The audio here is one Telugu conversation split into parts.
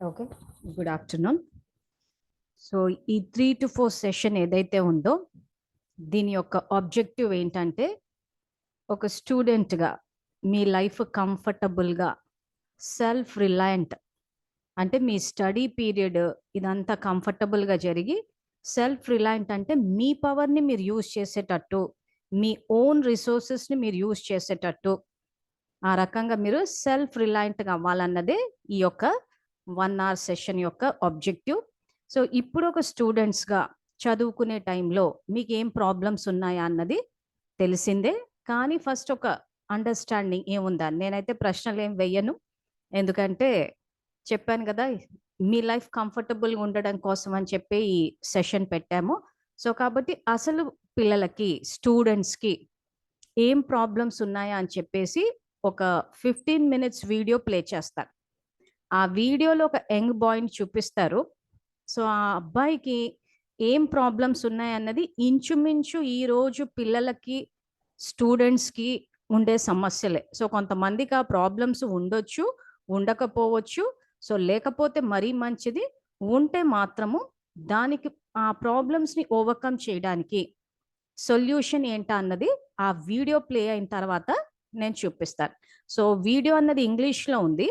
Okay, good afternoon. సో ఈ 3 to 4 సెషన్ ఏదైతే ఉందో దీని యొక్క ఆబ్జెక్టివ్ ఏంటంటే ఒక స్టూడెంట్గా మీ లైఫ్ కంఫర్టబుల్గా సెల్ఫ్ రిలయంట్ అంటే మీ స్టడీ పీరియడ్ ఇదంతా కంఫర్టబుల్గా జరిగి సెల్ఫ్ రిలయంట్ అంటే మీ పవర్ని మీరు యూజ్ చేసేటట్టు మీ ఓన్ రిసోర్సెస్ని మీరు యూజ్ చేసేటట్టు ఆ రకంగా మీరు సెల్ఫ్ రిలయంట్గా అవ్వాలన్నదే ఈ యొక్క 1 hour సెషన్ యొక్క ఆబ్జెక్టివ్. సో ఇప్పుడు ఒక స్టూడెంట్స్గా చదువుకునే టైంలో మీకు ఏం ప్రాబ్లమ్స్ ఉన్నాయా అన్నది తెలిసిందే, కానీ ఫస్ట్ ఒక అండర్స్టాండింగ్ ఏముందా. నేనైతే ప్రశ్నలు ఏం వెయ్యను, ఎందుకంటే చెప్పాను కదా మీ లైఫ్ కంఫర్టబుల్గా ఉండడం కోసం అని చెప్పి ఈ సెషన్ పెట్టాము. సో కాబట్టి అసలు పిల్లలకి స్టూడెంట్స్కి ఏం ప్రాబ్లమ్స్ ఉన్నాయా అని చెప్పేసి ఒక 15 minutes వీడియో ప్లే చేస్తారు. ఆ వీడియోలో ఒక యంగ్ బాయ్ని చూపిస్తారు. సో ఆ అబ్బాయికి ఏం ప్రాబ్లమ్స్ ఉన్నాయన్నది ఇంచుమించు ఈరోజు పిల్లలకి స్టూడెంట్స్కి ఉండే సమస్యలే. సో కొంతమందికి ఆ ప్రాబ్లమ్స్ ఉండొచ్చు, ఉండకపోవచ్చు. సో లేకపోతే మరీ మంచిది, ఉంటే మాత్రము దానికి ఆ ప్రాబ్లమ్స్ని ఓవర్కమ్ చేయడానికి సొల్యూషన్ ఏంటా అన్నది ఆ వీడియో ప్లే అయిన తర్వాత నేను చూపిస్తాను. సో వీడియో అన్నది ఇంగ్లీష్లో ఉంది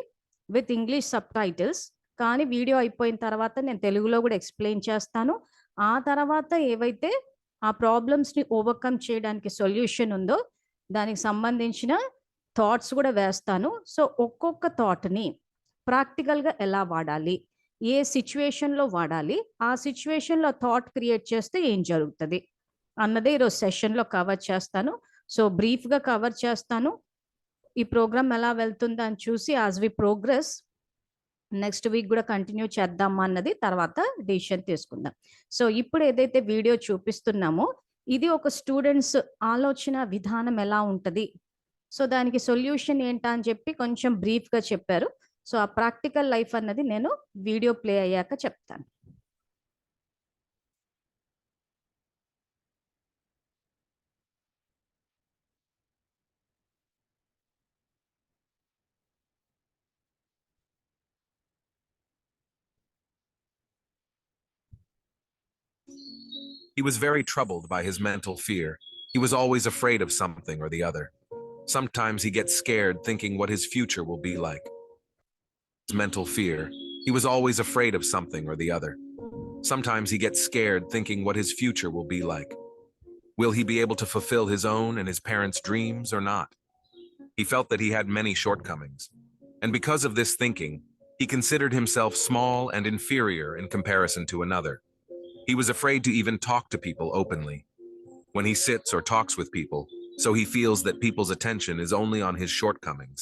విత్ ఇంగ్లీష్ సబ్ టైటిల్స్, కానీ వీడియో అయిపోయిన తర్వాత నేను తెలుగులో కూడా ఎక్స్ప్లెయిన్ చేస్తాను. ఆ తర్వాత ఏవైతే ఆ ప్రాబ్లమ్స్ని ఓవర్కమ్ చేయడానికి సొల్యూషన్ ఉందో దానికి సంబంధించిన థాట్స్ కూడా వేస్తాను. సో ఒక్కొక్క థాట్ని ప్రాక్టికల్గా ఎలా వాడాలి, ఏ సిచ్యువేషన్లో వాడాలి, ఆ సిచ్యువేషన్లో థాట్ క్రియేట్ చేస్తే ఏం జరుగుతుంది అన్నదే ఈరోజు సెషన్లో కవర్ చేస్తాను. సో బ్రీఫ్గా కవర్ చేస్తాను. ఈ ప్రోగ్రామ్ ఎలా వెళ్తుందా అని చూసి as we progress next week కూడా కంటిన్యూ చేద్దామా అన్నది తర్వాత డిసిషన్ తీసుకుందాం. సో ఇప్పుడు ఏదైతే వీడియో చూపిస్తున్నామో ఇది ఒక స్టూడెంట్స్ ఆలోచన విధానం ఎలా ఉంటుంది, సో దానికి సొల్యూషన్ ఏంటా అని చెప్పి కొంచెం బ్రీఫ్గా చెప్పారు. సో ఆ ప్రాక్టికల్ లైఫ్ అన్నది నేను వీడియో ప్లే అయ్యాక చెప్తాను. He was very troubled by his mental fear. He was always afraid of something or the other. Sometimes he gets scared thinking what his future will be like. His mental fear. He was always afraid of something or the other. Sometimes he gets scared thinking what his future will be like. Will he be able to fulfill his own and his parents' dreams or not? He felt that he had many shortcomings. And because of this thinking, he considered himself small and inferior in comparison to another. He was afraid to even talk to people openly. When he sits or talks with people, so he feels that people's attention is only on his shortcomings.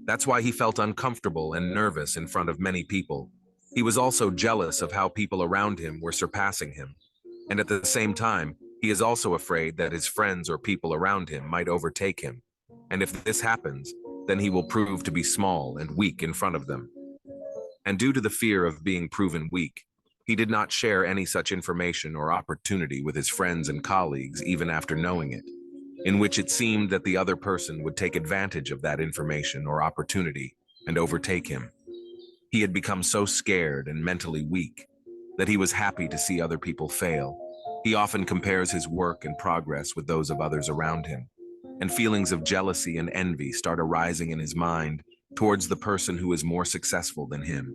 That's why he felt uncomfortable and nervous in front of many people. He was also jealous of how people around him were surpassing him. And at the same time, he is also afraid that his friends or people around him might overtake him. And if this happens, then he will prove to be small and weak in front of them. And due to the fear of being proven weak, he did not share any such information or opportunity with his friends and colleagues even after knowing it, in which it seemed that the other person would take advantage of that information or opportunity and overtake him. He had become so scared and mentally weak that he was happy to see other people fail. He often compares his work and progress with those of others around him, and feelings of jealousy and envy start arising in his mind towards the person who is more successful than him.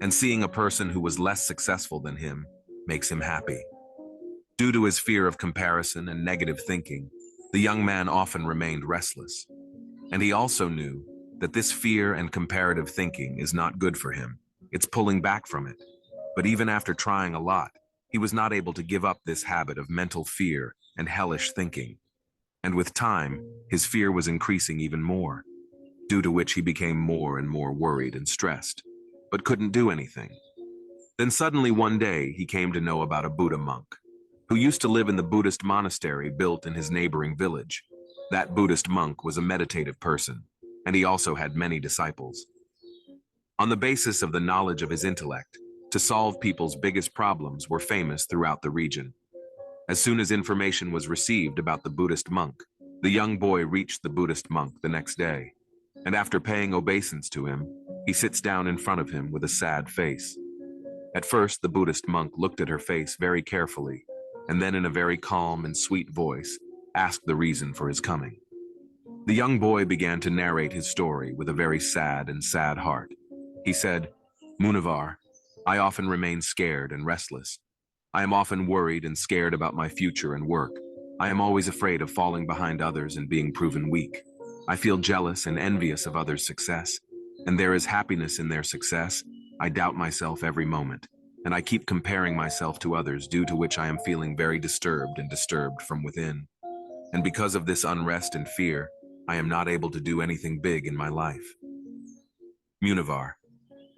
And seeing a person who was less successful than him makes him happy. Due to his fear of comparison and negative thinking, the young man often remained restless. And he also knew that this fear and comparative thinking is not good for him. It's pulling back from it. But even after trying a lot, he was not able to give up this habit of mental fear and hellish thinking. And with time, his fear was increasing even more, due to which he became more and more worried and stressed, but couldn't do anything. Then suddenly one day he came to know about a Buddha monk who used to live in the Buddhist monastery built in his neighboring village. That Buddhist monk was a meditative person, and he also had many disciples. On the basis of the knowledge of his intellect, to solve people's biggest problems were famous throughout the region. As soon as information was received about the Buddhist monk, the young boy reached the Buddhist monk the next day, and after paying obeisance to him, He sits down in front of him with a sad face. At first, the Buddhist monk looked at her face very carefully, and then in a very calm and sweet voice, asked the reason for his coming. The young boy began to narrate his story with a very sad and sad heart. He said, "Munivar, I often remain scared and restless. I am often worried and scared about my future and work. I am always afraid of falling behind others and being proven weak. I feel jealous and envious of others' success, and there is happiness in their success. I doubt myself every moment, and I keep comparing myself to others, due to which I am feeling very disturbed and disturbed from within. And because of this unrest and fear, I am not able to do anything big in my life. Munivar,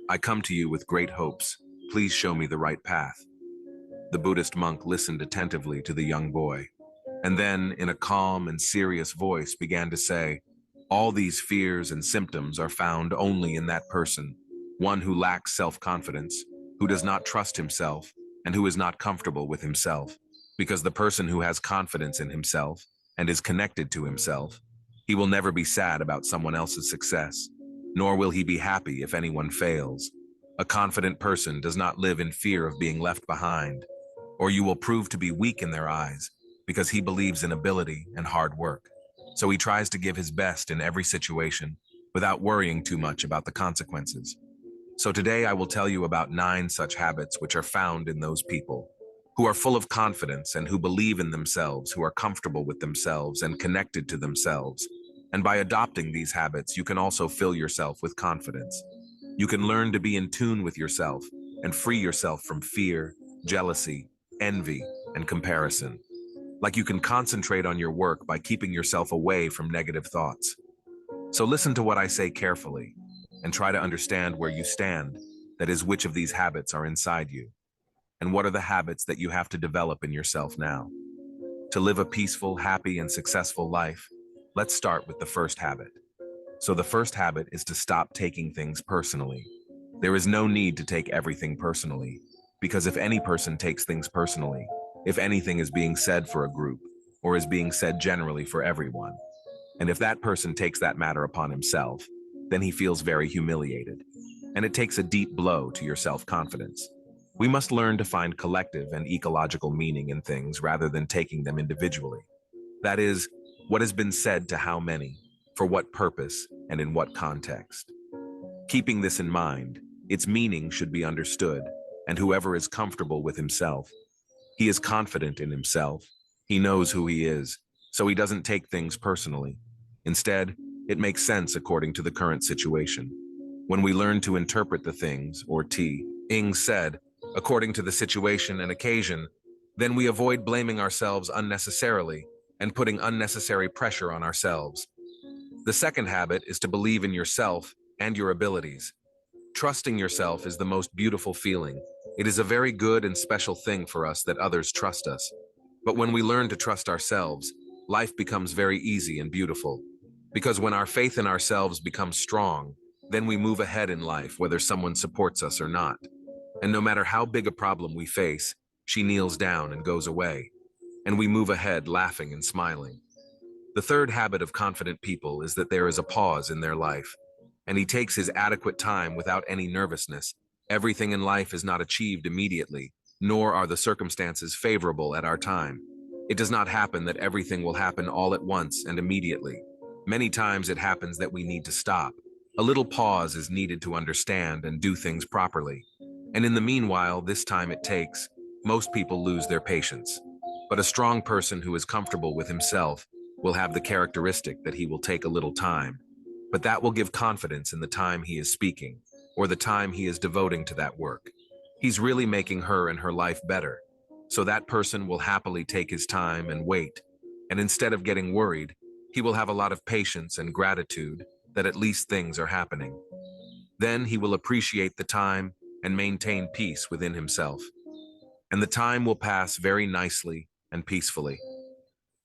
I come to you with great hopes. Please show me the right path." The Buddhist monk listened attentively to the young boy, and then, in a calm and serious voice, began to say, "All these fears and symptoms are found only in that person, one who lacks self-confidence, who does not trust himself, and who is not comfortable with himself. Because the person who has confidence in himself and is connected to himself, he will never be sad about someone else's success, nor will he be happy if anyone fails. A confident person does not live in fear of being left behind, or you will prove to be weak in their eyes, because he believes in ability and hard work. So he tries to give his best in every situation without worrying too much about the consequences. So today I will tell you about 9 such habits which are found in those people who are full of confidence and who believe in themselves, who are comfortable with themselves and connected to themselves. And by adopting these habits, you can also fill yourself with confidence. You can learn to be in tune with yourself and free yourself from fear, jealousy, envy, and comparison. Like you can concentrate on your work by keeping yourself away from negative thoughts. So listen to what I say carefully and try to understand where you stand, that is, which of these habits are inside you, and what are the habits that you have to develop in yourself now. To live a peaceful, happy, and successful life, let's start with the first habit. So the first habit is to stop taking things personally. There is no need to take everything personally, because if any person takes things personally, if anything is being said for a group, or is being said generally for everyone, and if that person takes that matter upon himself, then he feels very humiliated, and it takes a deep blow to your self-confidence. We must learn to find collective and ecological meaning in things rather than taking them individually. That is, what has been said to how many, for what purpose, and in what context. Keeping this in mind, its meaning should be understood, and whoever is comfortable with himself, he is confident in himself, he knows who he is, so he doesn't take things personally. Instead, it makes sense according to the current situation. When we learn to interpret the things, or Ing said, according to the situation and occasion, then we avoid blaming ourselves unnecessarily and putting unnecessary pressure on ourselves. The second habit is to believe in yourself and your abilities. Trusting yourself is the most beautiful feeling. It is a very good and special thing for us that others trust us. But when we learn to trust ourselves, life becomes very easy and beautiful. Because when our faith in ourselves becomes strong, then we move ahead in life whether someone supports us or not. And no matter how big a problem we face, she kneels down and goes away. And we move ahead laughing and smiling. The third habit of confident people is that there is a pause in their life, and he takes his adequate time without any nervousness. Everything in life is not achieved immediately, nor are the circumstances favorable at our time. It does not happen that everything will happen all at once and immediately. Many times it happens that we need to stop. A little pause is needed to understand and do things properly. And in the meanwhile, this time it takes, most people lose their patience. But a strong person who is comfortable with himself will have the characteristic that he will take a little time, but that will give confidence in the time he is speaking, or the time he is devoting to that work. He's really making her and her life better. So that person will happily take his time and wait, and instead of getting worried, he will have a lot of patience and gratitude that at least things are happening. Then he will appreciate the time and maintain peace within himself. And the time will pass very nicely and peacefully.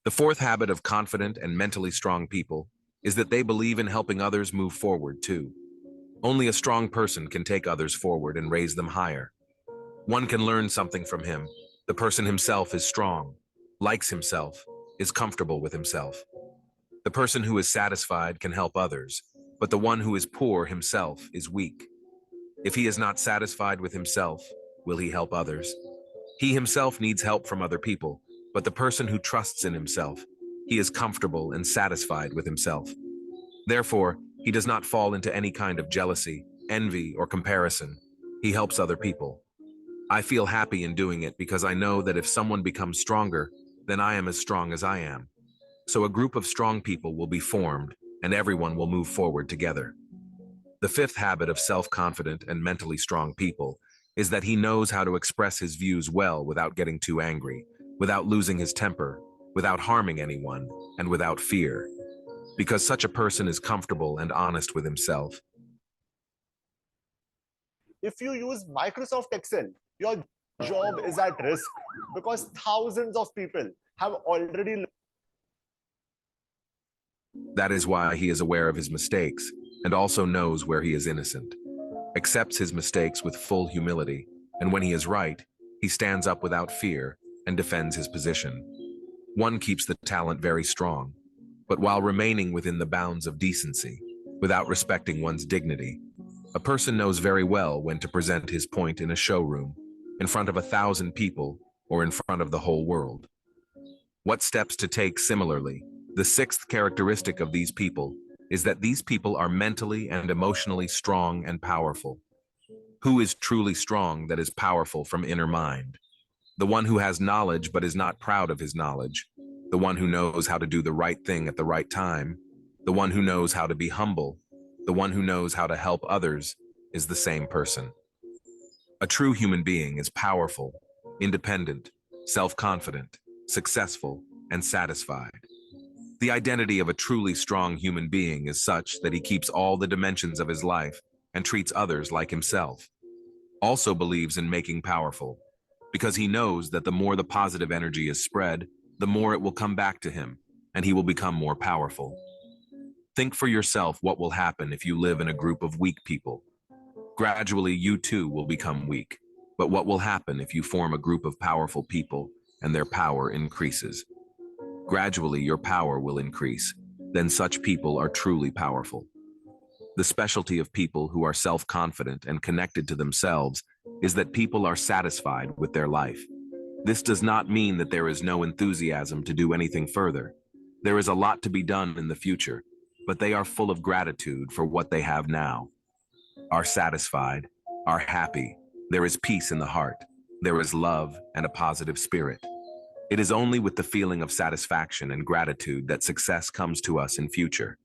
The fourth habit of confident and mentally strong people is that they believe in helping others move forward too. Only a strong person can take others forward and raise them higher. One can learn something from him. The person himself is strong, likes himself, is comfortable with himself. The person who is satisfied can help others, but the one who is poor himself is weak. If he is not satisfied with himself, will he help others? He himself needs help from other people, but the person who trusts in himself, he is comfortable and satisfied with himself. Therefore, he does not fall into any kind of jealousy, envy, or comparison. He helps other people. I feel happy in doing it because I know that if someone becomes stronger, then I am as strong as I am. So a group of strong people will be formed, and everyone will move forward together. The fifth habit of self-confident and mentally strong people is that he knows how to express his views well without getting too angry, without losing his temper, without harming anyone, and without fear. Because such a person is comfortable and honest with himself. If you use Microsoft Excel, your job is at risk because thousands of people have already. That is why he is aware of his mistakes and also knows where he is innocent, accepts his mistakes with full humility, and when he is right, he stands up without fear and defends his position. One keeps the talent very strong, but while remaining within the bounds of decency, without respecting one's dignity. A person knows very well when to present his point in a showroom, in front of 1,000 people, or in front of the whole world. What steps to take similarly? The sixth characteristic of these people is that these people are mentally and emotionally strong and powerful. Who is truly strong that is powerful from inner mind? The one who has knowledge but is not proud of his knowledge. The one who knows how to do the right thing at the right time. The one who knows how to be humble. The one who knows how to help others is the same person. A true human being is powerful, independent, self-confident, successful, and satisfied. The identity of a truly strong human being is such that he keeps all the dimensions of his life and treats others like himself. Also believes in making powerful, because he knows that the more the positive energy is spread, the more it will come back to him, and he will become more powerful. Think for yourself what will happen if you live in a group of weak people. Gradually, you too will become weak. But what will happen if you form a group of powerful people and their power increases? Gradually, your power will increase. Then such people are truly powerful. The specialty of people who are self-confident and connected to themselves is that people are satisfied with their life. This does not mean that there is no enthusiasm to do anything further. There is a lot to be done in the future, but they are full of gratitude for what they have now. Are satisfied, are happy. There is peace in the heart. There is love and a positive spirit. It is only with the feeling of satisfaction and gratitude that success comes to us in future.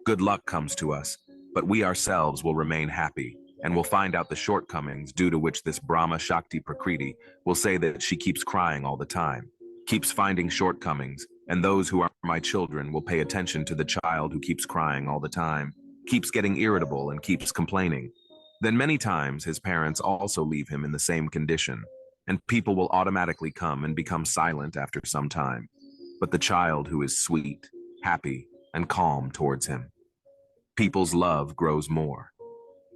Good luck comes to us, but we ourselves will remain happy and will find out the shortcomings due to which this Brahma Shakti Prakriti will say that she keeps crying all the time, keeps finding shortcomings, and those who are my children will pay attention to the child who keeps crying all the time, keeps getting irritable and keeps complaining. Then many times his parents also leave him in the same condition, and people will automatically come and become silent after some time. But the child who is sweet, happy, and calm towards him, people's love grows more.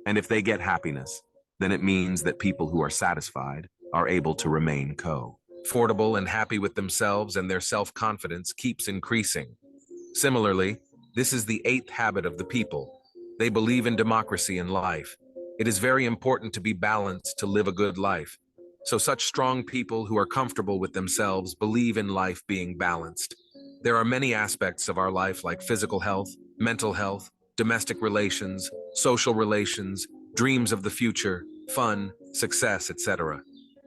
And if they get happiness, then it means that people who are satisfied are able to remain comfortable and happy with themselves, and their self-confidence keeps increasing. Similarly, this is the eighth habit of the people. They believe in democracy in life. It is very important to be balanced to live a good life. So such strong people who are comfortable with themselves believe in life being balanced. There are many aspects of our life like physical health, mental health, domestic relations, social relations, dreams of the future, fun, success, etc.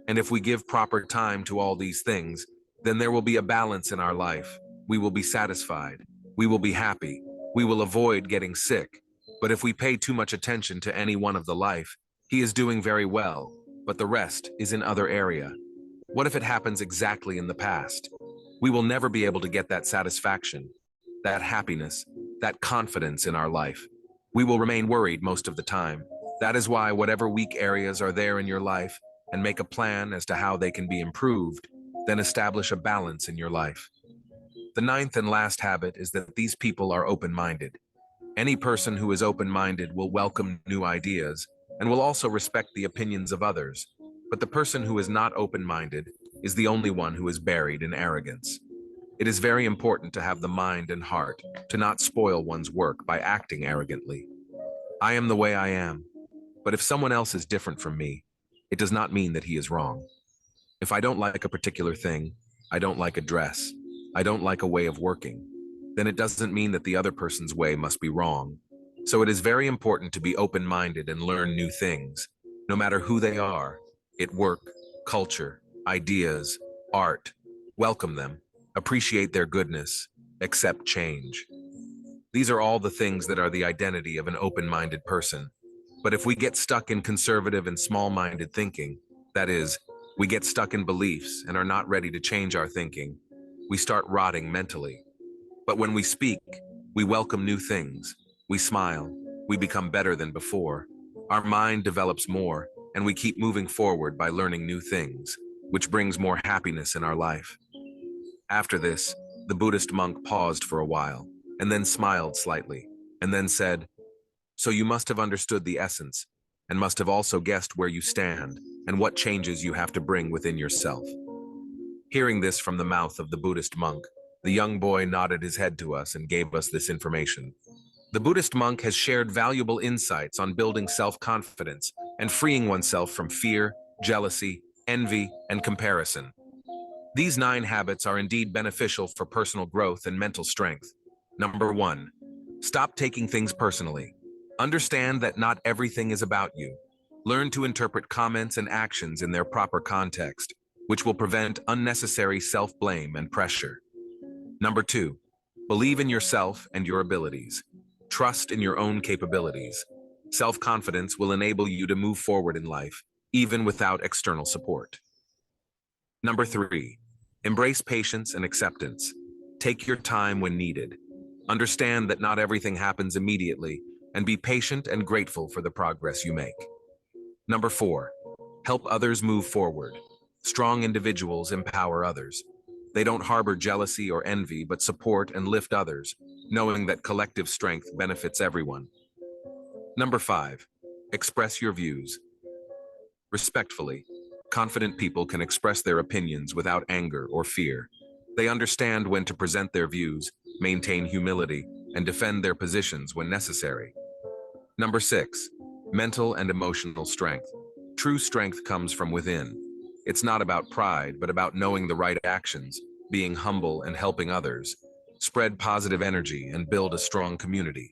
And if we give proper time to all these things, then there will be a balance in our life. We will be satisfied. We will be happy. We will avoid getting sick. But if we pay too much attention to any one of the life, he is doing very well, but the rest is in other area. What if it happens exactly in the past? We will never be able to get that satisfaction, that happiness, that confidence in our life. We will remain worried most of the time. That is why whatever weak areas are there in your life, and make a plan as to how they can be improved, then establish a balance in your life. The ninth and last habit is that these people are open-minded. Any person who is open-minded will welcome new ideas and will also respect the opinions of others. But the person who is not open-minded is the only one who is buried in arrogance. It is very important to have the mind and heart to not spoil one's work by acting arrogantly. I am the way I am, but if someone else is different from me, it does not mean that he is wrong. If I don't like a particular thing, I don't like a dress, I don't like a way of working, then it doesn't mean that the other person's way must be wrong. So it is very important to be open-minded and learn new things, no matter who they are, at work, culture, ideas, art. Welcome them, appreciate their goodness, accept change. These are all the things that are the identity of an open-minded person. But if we get stuck in conservative and small-minded thinking, that is, we get stuck in beliefs and are not ready to change our thinking, we start rotting mentally. But when we speak, we welcome new things, we smile, we become better than before. Our mind develops more, and we keep moving forward by learning new things, which brings more happiness in our life. After this, the Buddhist monk paused for a while, and then smiled slightly, and then said, "So you must have understood the essence, and must have also guessed where you stand, and what changes you have to bring within yourself." Hearing this from the mouth of the Buddhist monk, the young boy nodded his head to us and gave us this information. The Buddhist monk has shared valuable insights on building self-confidence and freeing oneself from fear, jealousy, envy, and comparison. These 9 habits are indeed beneficial for personal growth and mental strength. Number 1, stop taking things personally. Understand that not everything is about you. Learn to interpret comments and actions in their proper context, which will prevent unnecessary self-blame and pressure. Number 2, believe in yourself and your abilities. Trust in your own capabilities. Self-confidence will enable you to move forward in life, even without external support. Number 3, embrace patience and acceptance. Take your time when needed. Understand that not everything happens immediately, and be patient and grateful for the progress you make. Number 4, help others move forward. Strong individuals empower others. They don't harbor jealousy or envy, but support and lift others, knowing that collective strength benefits everyone. Number 5, express your views. Respectfully, confident people can express their opinions without anger or fear. They understand when to present their views, maintain humility, and defend their positions when necessary. Number 6, mental and emotional strength. True strength comes from within. It's not about pride, but about knowing the right actions, being humble and helping others. Spread positive energy and build a strong community.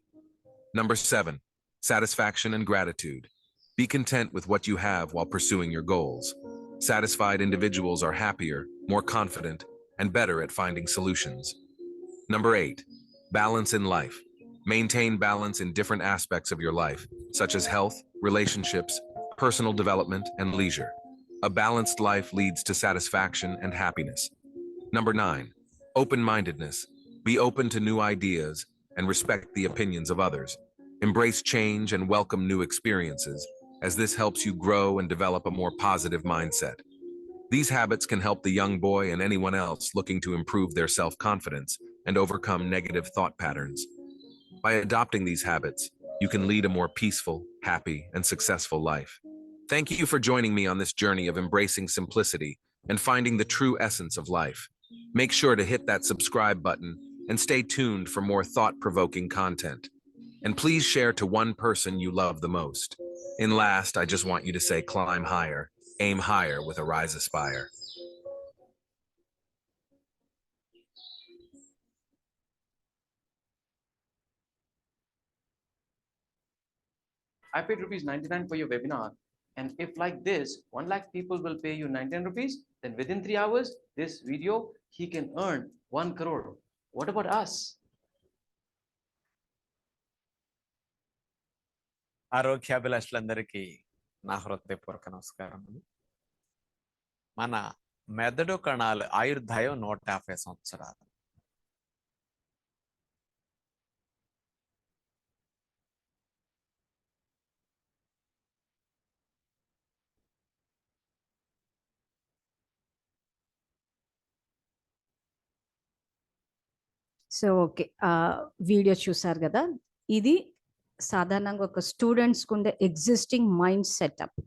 Number 7, satisfaction and gratitude. Be content with what you have while pursuing your goals. Satisfied individuals are happier, more confident, and better at finding solutions. Number 8, balance in life. Maintain balance in different aspects of your life, such as health, relationships, personal development, and leisure. A balanced life leads to satisfaction and happiness. Number 9, open-mindedness. Be open to new ideas and respect the opinions of others. Embrace change and welcome new experiences, as this helps you grow and develop a more positive mindset. These habits can help the young boy and anyone else looking to improve their self-confidence and overcome negative thought patterns. By adopting these habits, you can lead a more peaceful, happy, and successful life. Thank you for joining me on this journey of embracing simplicity and finding the true essence of life. Make sure to hit that subscribe button and stay tuned for more thought-provoking content. And please share to one person you love the most. And last, I just want you to say climb higher, aim higher with a rise aspire. I paid rupees 99 for your webinar. And if like this, 1 lakh people will pay you 99 rupees, then within 3 hours, this video, he can earn 1 crore. What about us? ఆరోగ్యాభిలాషులందరికీ నా హృదయపూర్వక నమస్కారములు. మన మెదడు కణాలు ఆయుర్దాయం 150 సంవత్సరాలు. సో ఓకే, వీడియో చూసారు కదా. ఇది సాధారణంగా ఒక స్టూడెంట్స్కి ఉండే ఎగ్జిస్టింగ్ మైండ్ సెటప్.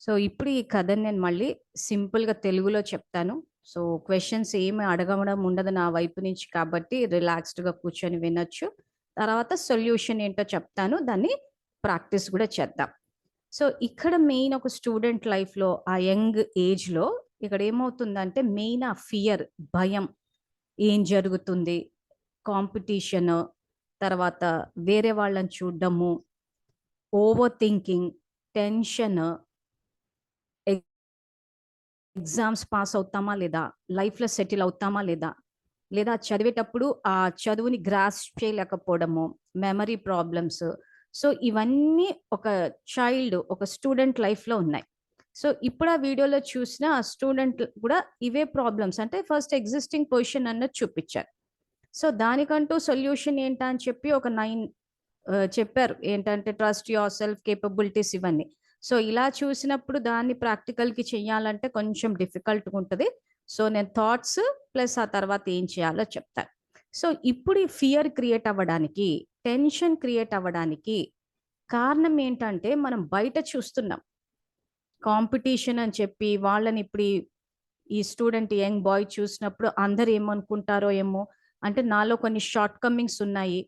సో ఇప్పుడు ఈ కథని నేను మళ్ళీ సింపుల్గా తెలుగులో చెప్తాను, సో క్వశ్చన్స్ ఏమి అడగడం ఉండదు నా వైపు నుంచి, కాబట్టి రిలాక్స్డ్గా కూర్చొని వినొచ్చు. తర్వాత సొల్యూషన్ ఏంటో చెప్తాను, దాన్ని ప్రాక్టీస్ కూడా చేద్దాం. సో ఇక్కడ మెయిన్ ఒక స్టూడెంట్ లైఫ్లో ఆ యంగ్ ఏజ్లో ఇక్కడ ఏమవుతుందంటే మెయిన్ ఆ ఫియర్, భయం, ఏం జరుగుతుంది, కాంపిటీషన్, తర్వాత వేరే వాళ్ళని చూడడము, over thinking, tension, exams pass అవుతామా లేదా, లైఫ్లో సెటిల్ అవుతామా లేదా, లేదా చదివేటప్పుడు ఆ చదువుని గ్రాస్ప్ చేయలేకపోవడము, మెమరీ ప్రాబ్లమ్స్. సో ఇవన్నీ ఒక చైల్డ్, ఒక స్టూడెంట్ లైఫ్లో ఉన్నాయి. సో ఇప్పుడు ఆ వీడియోలో చూసిన ఆ స్టూడెంట్ కూడా ఇవే ప్రాబ్లమ్స్, అంటే ఫస్ట్ ఎగ్జిస్టింగ్ పొజిషన్ అన్నది చూపించారు. సో దానికంటూ సొల్యూషన్ ఏంటా అని చెప్పి ఒక 9 చెప్పారు. ఏంటంటే ట్రస్ట్ యువర్ సెల్ఫ్, కేపబిలిటీస్, ఇవన్నీ. సో ఇలా చూసినప్పుడు దాన్ని ప్రాక్టికల్కి చెయ్యాలంటే కొంచెం డిఫికల్ట్గా ఉంటుంది. సో నేను థాట్స్ ప్లస్ ఆ తర్వాత ఏం చేయాలో చెప్తాను. సో ఇప్పుడు ఈ ఫియర్ క్రియేట్ అవ్వడానికి, టెన్షన్ క్రియేట్ అవ్వడానికి కారణం ఏంటంటే మనం బయట చూస్తున్నాం కాంపిటీషన్ అని చెప్పి. వాళ్ళని ఇప్పుడు ఈ స్టూడెంట్, యంగ్ బాయ్ చూసినప్పుడు అందరు ఏమనుకుంటారో ఏమో, అంటే నాలో కొన్ని షార్ట్ కమింగ్స్ ఉన్నాయి,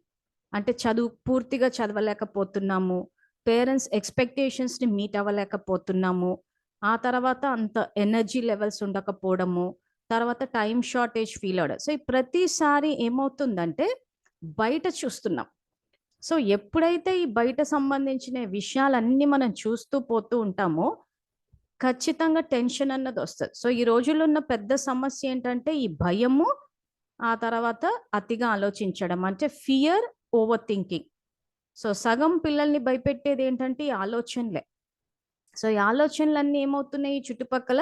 అంటే చదువు పూర్తిగా చదవలేకపోతున్నాము, పేరెంట్స్ ఎక్స్పెక్టేషన్స్ని మీట్ అవ్వలేకపోతున్నాము, ఆ తర్వాత అంత ఎనర్జీ లెవెల్స్ ఉండకపోవడము, తర్వాత టైం షార్టేజ్ ఫీల్ అవడం. సో ప్రతిసారి ఏమవుతుందంటే బయట చూస్తున్నాం. సో ఎప్పుడైతే ఈ బయట సంబంధించిన విషయాలన్నీ మనం చూస్తూ పోతూ ఉంటామో ఖచ్చితంగా టెన్షన్ అన్నది వస్తుంది. సో ఈ రోజుల్లో ఉన్న పెద్ద సమస్య ఏంటంటే ఈ భయము, ఆ తర్వాత అతిగా ఆలోచించడం, అంటే ఫియర్, ఓవర్ థింకింగ్. సో సగం పిల్లల్ని భయపెట్టేది ఏంటంటే ఈ ఆలోచనలే. సో ఈ ఆలోచనలన్నీ ఏమవుతున్నాయి, చుట్టుపక్కల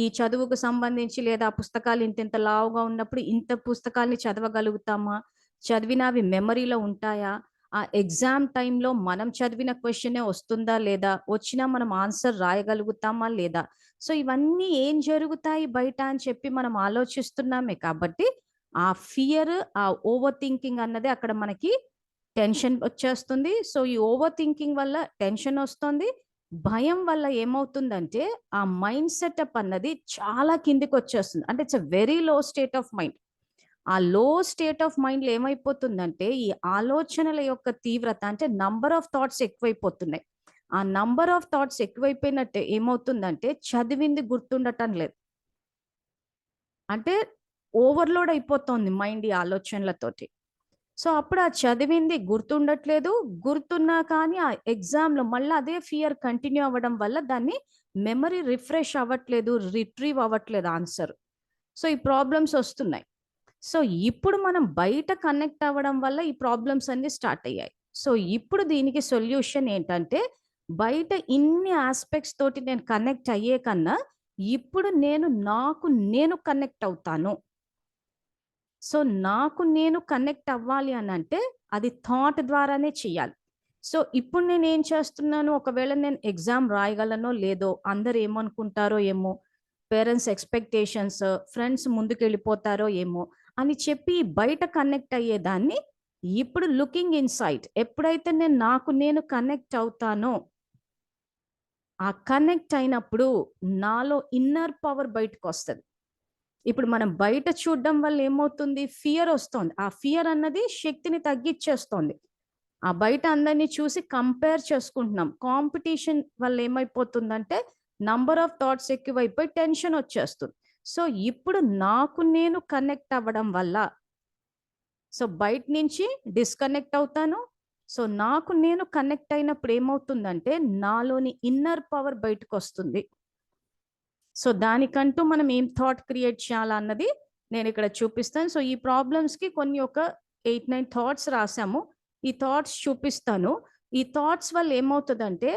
ఈ చదువుకు సంబంధించి, లేదా పుస్తకాలు ఇంత లావుగా ఉన్నప్పుడు ఇంత పుస్తకాల్ని చదవగలుగుతామా, చదివినవి మెమరీలో ఉంటాయా, ఆ ఎగ్జామ్ టైంలో మనం చదివిన క్వశ్చనే వస్తుందా లేదా, వచ్చినా మనం ఆన్సర్ రాయగలుగుతామా లేదా. సో ఇవన్నీ ఏం జరుగుతాయి బయట అని చెప్పి మనం ఆలోచిస్తున్నామే, కాబట్టి ఆ ఫియర్, ఆ ఓవర్ థింకింగ్ అన్నది అక్కడ మనకి టెన్షన్ వచ్చేస్తుంది. సో ఈ ఓవర్ థింకింగ్ వల్ల టెన్షన్ వస్తుంది. భయం వల్ల ఏమవుతుందంటే ఆ మైండ్ సెటప్ అన్నది చాలా కిందికి వచ్చేస్తుంది. అంటే it's a very low state of mind. ఆ లో స్టేట్ ఆఫ్ మైండ్లో ఏమైపోతుందంటే ఈ ఆలోచనల యొక్క తీవ్రత, అంటే నంబర్ ఆఫ్ థాట్స్ ఎక్కువైపోతున్నాయి. ఆ నంబర్ ఆఫ్ థాట్స్ ఎక్కువైపోయినట్టే ఏమవుతుందంటే చదివింది గుర్తుండటం లేదు, అంటే ఓవర్లోడ్ అయిపోతుంది మైండ్ ఈ ఆలోచనలతోటి. సో అప్పుడు ఆ చదివింది గుర్తుండట్లేదు, గుర్తున్నా కానీ ఆ ఎగ్జామ్లో మళ్ళీ అదే ఫియర్ కంటిన్యూ అవ్వడం వల్ల దాన్ని మెమరీ రిఫ్రెష్ అవ్వట్లేదు, రిట్రీవ్ అవ్వట్లేదు ఆన్సర్. సో ఈ ప్రాబ్లమ్స్ వస్తున్నాయి. సో ఇప్పుడు మనం బయట కనెక్ట్ అవ్వడం వల్ల ఈ ప్రాబ్లమ్స్ అన్ని స్టార్ట్ అయ్యాయి. సో ఇప్పుడు దీనికి సొల్యూషన్ ఏంటంటే బయట ఇన్ని ఆస్పెక్ట్స్ తోటి నేను కనెక్ట్ అయ్యే కన్నా ఇప్పుడు నాకు నేను కనెక్ట్ అవుతాను. సో నాకు నేను కనెక్ట్ అవ్వాలి అని అంటే అది థాట్ ద్వారానే చేయాలి. సో ఇప్పుడు నేను ఏం చేస్తున్నాను, ఒకవేళ నేను ఎగ్జామ్ రాయగలనో లేదో, అందరు ఏమనుకుంటారో ఏమో, పేరెంట్స్ ఎక్స్పెక్టేషన్స్, ఫ్రెండ్స్ ముందుకు వెళ్ళిపోతారో ఏమో అని చెప్పి బయట కనెక్ట్ అయ్యేదాన్ని ఇప్పుడు లుకింగ్ ఇన్సైడ్, ఎప్పుడైతే నేను కనెక్ట్ అవుతానో, ఆ కనెక్ట్ అయినప్పుడు నాలో ఇన్నర్ పవర్ బయటకు వస్తుంది. ఇప్పుడు మనం బయట చూడడం వల్ల ఏమవుతుంది, ఫియర్ వస్తుంది. ఆ ఫియర్ అన్నది శక్తిని తగ్గించేస్తుంది. ఆ బయట అందరినీ చూసి కంపేర్ చేసుకుంటున్నాం. కాంపిటీషన్ వల్ల ఏమైపోతుందంటే నంబర్ ఆఫ్ థాట్స్ ఎక్కువైపోయి టెన్షన్ వచ్చేస్తుంది. సో ఇప్పుడు నేను కనెక్ట్ అవ్వడం వల్ల, సో బయట నుంచి డిస్కనెక్ట్ అవుతాను. సో నేను కనెక్ట్ అయినప్పుడు ఏమవుతుందంటే నాలోని ఇన్నర్ పవర్ బయటకు వస్తుంది. సో దానికంటూ మనం ఏం థాట్ క్రియేట్ చేయాలా అన్నది నేను ఇక్కడ చూపిస్తాను. సో ఈ ప్రాబ్లమ్స్కి కొన్ని ఒక 8-9 థాట్స్ రాసాము. ఈ థాట్స్ చూపిస్తాను. ఈ థాట్స్ వల్ల ఏమవుతుందంటే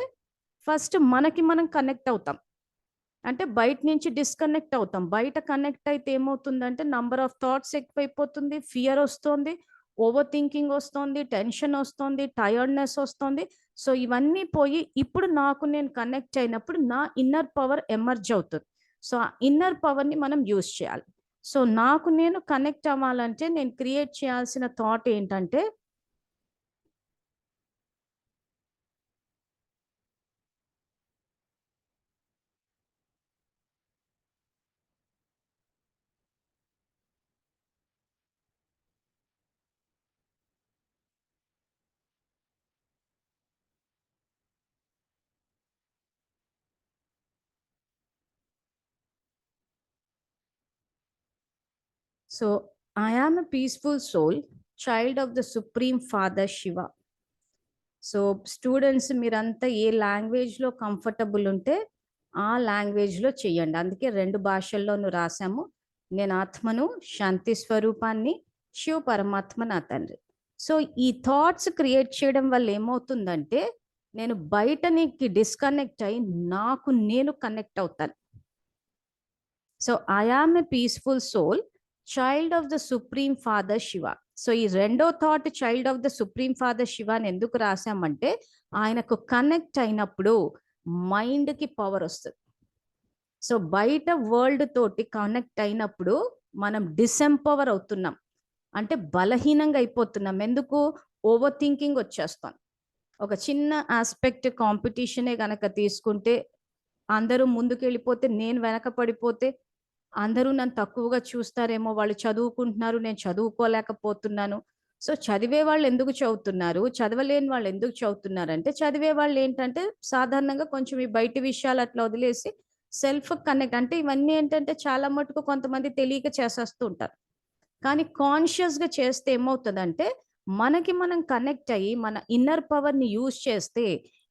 ఫస్ట్ మనకి మనం కనెక్ట్ అవుతాం, అంటే బయట నుంచి డిస్కనెక్ట్ అవుతాం. బయట కనెక్ట్ అయితే ఏమవుతుందంటే నంబర్ ఆఫ్ థాట్స్ ఎక్కువైపోతుంది, ఫియర్ వస్తుంది, ఓవర్ థింకింగ్ వస్తుంది, టెన్షన్ వస్తుంది, టైర్డ్నెస్ వస్తుంది. సో ఇవన్నీ పోయి ఇప్పుడు నేను కనెక్ట్ అయినప్పుడు నా ఇన్నర్ పవర్ ఎమర్జ్ అవుతుంది. సో ఆ ఇన్నర్ పవర్ని మనం యూజ్ చేయాలి. సో నేను కనెక్ట్ అవ్వాలంటే నేను క్రియేట్ చేయాల్సిన థాట్ ఏంటంటే so I am a peaceful soul, child of the supreme father Shiva. So students మీరంతా ఏ లాంగ్వేజ్లో కంఫర్టబుల్ ఉంటే ఆ లాంగ్వేజ్లో చెయ్యండి. అందుకే 2 భాషల్లోనూ రాసాము. నేను ఆత్మను, శాంతి స్వరూపాన్ని, శివ పరమాత్మ నా తండ్రి. సో ఈ థాట్స్ క్రియేట్ చేయడం వల్ల ఏమవుతుందంటే నేను బయట నీకు డిస్కనెక్ట్ అయి నాకు నేను కనెక్ట్ అవుతాను. So I am a peaceful soul, child of the supreme father Shiva. So ఈ రెండో thought child of the supreme father Shiva అని ఎందుకు రాసామంటే ఆయనకు కనెక్ట్ అయినప్పుడు మైండ్కి పవర్ వస్తుంది. సో బయట వరల్డ్ తోటి కనెక్ట్ అయినప్పుడు మనం డిసెంపవర్ అవుతున్నాం, అంటే బలహీనంగా అయిపోతున్నాం. ఎందుకు? ఓవర్ థింకింగ్ వచ్చేస్తాం. ఒక చిన్న ఆస్పెక్ట్ కాంపిటీషనే గనక తీసుకుంటే అందరూ ముందుకు వెళ్ళిపోతే నేను వెనక పడిపోతే అందరూ నన్ను తక్కువగా చూస్తారేమో, వాళ్ళు చదువుకుంటున్నారు నేను చదువుకోలేకపోతున్నాను. సో చదివే వాళ్ళు ఎందుకు చదువుతున్నారు, చదవలేని వాళ్ళు ఎందుకు చదువుతున్నారు అంటే చదివే వాళ్ళు ఏంటంటే సాధారణంగా కొంచెం ఈ బయట విషయాలు అట్లా వదిలేసి సెల్ఫ్ కనెక్ట్, అంటే ఇవన్నీ ఏంటంటే చాలా మటుకు కొంతమంది తెలియక చేసేస్తూ ఉంటారు. కానీ కాన్షియస్గా చేస్తే ఏమవుతుందంటే మనకి మనం కనెక్ట్ అయ్యి మన ఇన్నర్ పవర్ని యూజ్ చేస్తే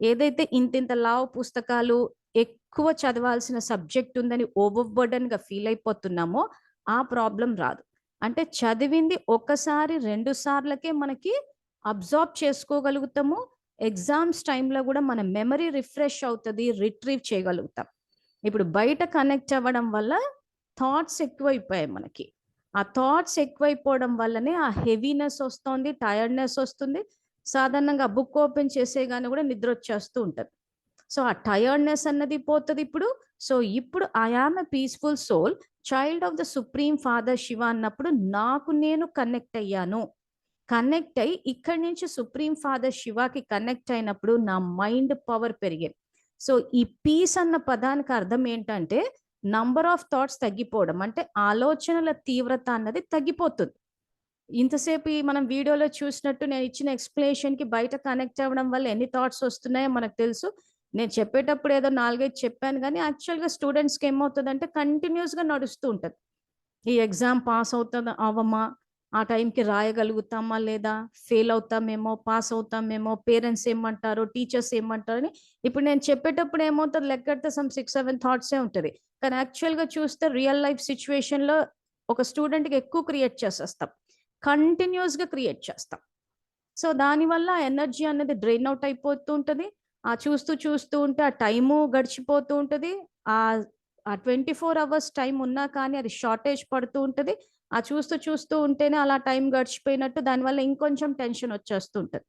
ఏదైతే ఇంతింత లావు పుస్తకాలు ఎక్కువ చదవాల్సిన సబ్జెక్ట్ ఉందని ఓవర్ బర్డన్గా ఫీల్ అయిపోతున్నామో ఆ ప్రాబ్లం రాదు. అంటే చదివింది ఒకసారి 2 సార్లకే మనకి అబ్జార్బ్ చేసుకోగలుగుతాము. ఎగ్జామ్స్ టైంలో కూడా మన మెమరీ రిఫ్రెష్ అవుతుంది, రిట్రీవ్ చేయగలుగుతాం. ఇప్పుడు బయట కనెక్ట్ అవ్వడం వల్ల థాట్స్ ఎక్కువైపోయాయి మనకి. ఆ థాట్స్ ఎక్కువైపోవడం వల్లనే ఆ హెవీనెస్ వస్తుంది, టైర్డ్నెస్ వస్తుంది. సాధారణంగా బుక్ ఓపెన్ చేసేగానే కూడా నిద్ర వచ్చేస్తూ ఉంటుంది. సో ఆ టైర్డ్నెస్ అన్నది పోతుంది ఇప్పుడు. సో ఇప్పుడు I am a peaceful soul, child of the supreme father Shiva అన్నప్పుడు నాకు నేను కనెక్ట్ అయ్యాను. కనెక్ట్ అయ్యి ఇక్కడి నుంచి సుప్రీం ఫాదర్ శివకి కనెక్ట్ అయినప్పుడు నా మైండ్ పవర్ పెరిగింది. సో ఈ పీస్ అన్న పదానికి అర్థం ఏంటంటే నంబర్ ఆఫ్ థాట్స్ తగ్గిపోవడం, అంటే ఆలోచనల తీవ్రత అన్నది తగ్గిపోతుంది. ఇంతసేపు మనం వీడియోలో చూసినట్టు నేను ఇచ్చిన ఎక్స్ప్లెనేషన్కి బయట కనెక్ట్ అవ్వడం వల్ల ఎన్ని థాట్స్ వస్తున్నాయో మనకు తెలుసు. నేను చెప్పేటప్పుడు ఏదో 4-5 చెప్పాను, కానీ యాక్చువల్గా స్టూడెంట్స్కి ఏమవుతుందంటే కంటిన్యూస్గా నడుస్తూ ఉంటుంది. ఈ ఎగ్జామ్ పాస్ అవుతుందా అవ్వమా, ఆ టైంకి రాయగలుగుతామా లేదా, ఫెయిల్ అవుతామేమో, పాస్ అవుతామేమో, పేరెంట్స్ ఏమంటారో, టీచర్స్ ఏమంటారని ఇప్పుడు నేను చెప్పేటప్పుడు ఏమవుతుంది లెక్కెడితే 6-7 థాట్సే ఉంటుంది. కానీ యాక్చువల్గా చూస్తే రియల్ లైఫ్ సిచ్యువేషన్లో ఒక స్టూడెంట్కి ఎక్కువ క్రియేట్ చేసేస్తాం, కంటిన్యూస్గా క్రియేట్ చేస్తాం. సో దానివల్ల ఎనర్జీ అనేది డ్రైన్ అవుట్ అయిపోతూ ఉంటుంది. ఆ చూస్తూ చూస్తూ ఉంటే ఆ టైము గడిచిపోతూ ఉంటుంది. ఆ 24 అవర్స్ టైం ఉన్నా కానీ అది షార్టేజ్ పడుతూ ఉంటుంది. ఆ చూస్తూ చూస్తూ ఉంటేనే అలా టైం గడిచిపోయినట్టు, దానివల్ల ఇంకొంచెం టెన్షన్ వచ్చేస్తూ ఉంటుంది.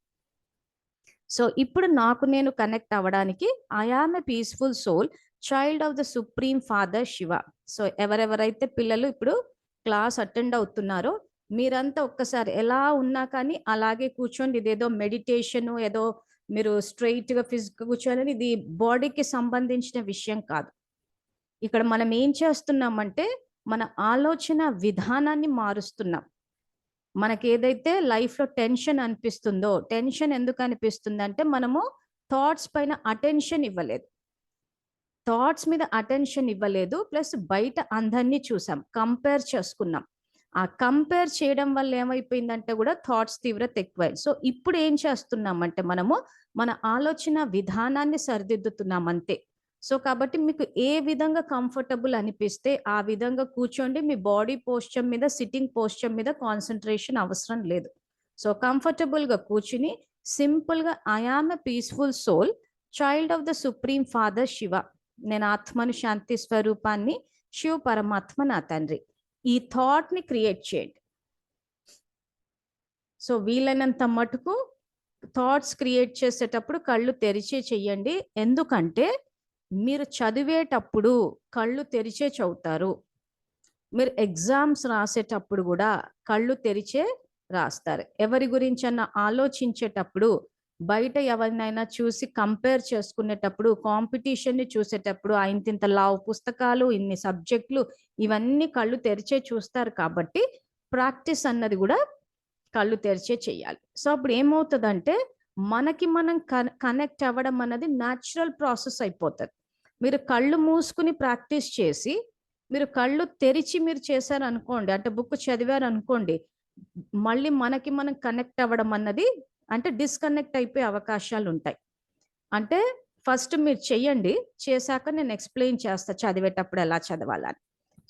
సో ఇప్పుడు నాకు నేను కనెక్ట్ అవ్వడానికి I am a peaceful soul, child of the supreme father Shiva. So ఎవరెవరైతే పిల్లలు ఇప్పుడు క్లాస్ అటెండ్ అవుతున్నారో మీరంతా ఒక్కసారి ఎలా ఉన్నా కానీ అలాగే కూర్చోండి. ఇదేదో మెడిటేషన్, ఏదో మీరు స్ట్రైట్గా ఫిజిక్గా కూర్చోాలని, ఇది బాడీకి సంబంధించిన విషయం కాదు. ఇక్కడ మనం ఏం చేస్తున్నామంటే మన ఆలోచన విధానాన్ని మారుస్తున్నాం. మనకి ఏదైతే లైఫ్లో టెన్షన్ అనిపిస్తుందో, టెన్షన్ ఎందుకు అనిపిస్తుంది అంటే మనము థాట్స్ పైన అటెన్షన్ ఇవ్వలేదు, థాట్స్ మీద అటెన్షన్ ఇవ్వలేదు, ప్లస్ బయట అందరినీ చూసాం, కంపేర్ చేసుకున్నాం. ఆ కంపేర్ చేయడం వల్ల ఏమైపోయిందంటే కూడా థాట్స్ తీవ్రత ఎక్కువైంది. సో ఇప్పుడు ఏం చేస్తున్నామంటే మనము మన ఆలోచన విధానాన్ని సరిదిద్దుతున్నాం అంతే. సో కాబట్టి మీకు ఏ విధంగా కంఫర్టబుల్ అనిపిస్తే ఆ విధంగా కూర్చోండి. మీ బాడీ పోస్చర్ మీద, సిట్టింగ్ పోస్చర్ మీద కాన్సన్ట్రేషన్ అవసరం లేదు. సో కంఫర్టబుల్గా కూర్చుని సింపుల్గా I am a peaceful soul, child of the supreme father Shiva. నేను ఆత్మను, శాంతి స్వరూపాన్ని, శివ పరమాత్మ నా తండ్రి. ఈ థాట్ని క్రియేట్ చేయండి. సో వీలైనంత మటుకు థాట్స్ క్రియేట్ చేసేటప్పుడు కళ్ళు తెరిచే చెయ్యండి. ఎందుకంటే మీరు చదివేటప్పుడు కళ్ళు తెరిచే చదువుతారు, మీరు ఎగ్జామ్స్ రాసేటప్పుడు కూడా కళ్ళు తెరిచే రాస్తారు. ఎవరి గురించి అన్న ఆలోచించేటప్పుడు, బయట ఎవరినైనా చూసి కంపేర్ చేసుకునేటప్పుడు, కాంపిటీషన్ని చూసేటప్పుడు ఇంత లావు పుస్తకాలు, ఇన్ని సబ్జెక్టులు, ఇవన్నీ కళ్ళు తెరిచే చూస్తారు. కాబట్టి ప్రాక్టీస్ అన్నది కూడా కళ్ళు తెరిచే చెయ్యాలి. సో అప్పుడు ఏమవుతుందంటే మనకి మనం కనెక్ట్ అవ్వడం అన్నది న్యాచురల్ ప్రాసెస్ అయిపోతుంది. మీరు కళ్ళు మూసుకుని ప్రాక్టీస్ చేసి మీరు కళ్ళు తెరిచి మీరు చేశారు అనుకోండి, అంటే బుక్ చదివారు అనుకోండి, మళ్ళీ మనకి మనం కనెక్ట్ అవ్వడం అన్నది అంటే డిస్కనెక్ట్ అయిపోయే అవకాశాలు ఉంటాయి. అంటే ఫస్ట్ మీరు చెయ్యండి, చేశాక నేను ఎక్స్ప్లెయిన్ చేస్తా చదివేటప్పుడు ఎలా చదవాలని.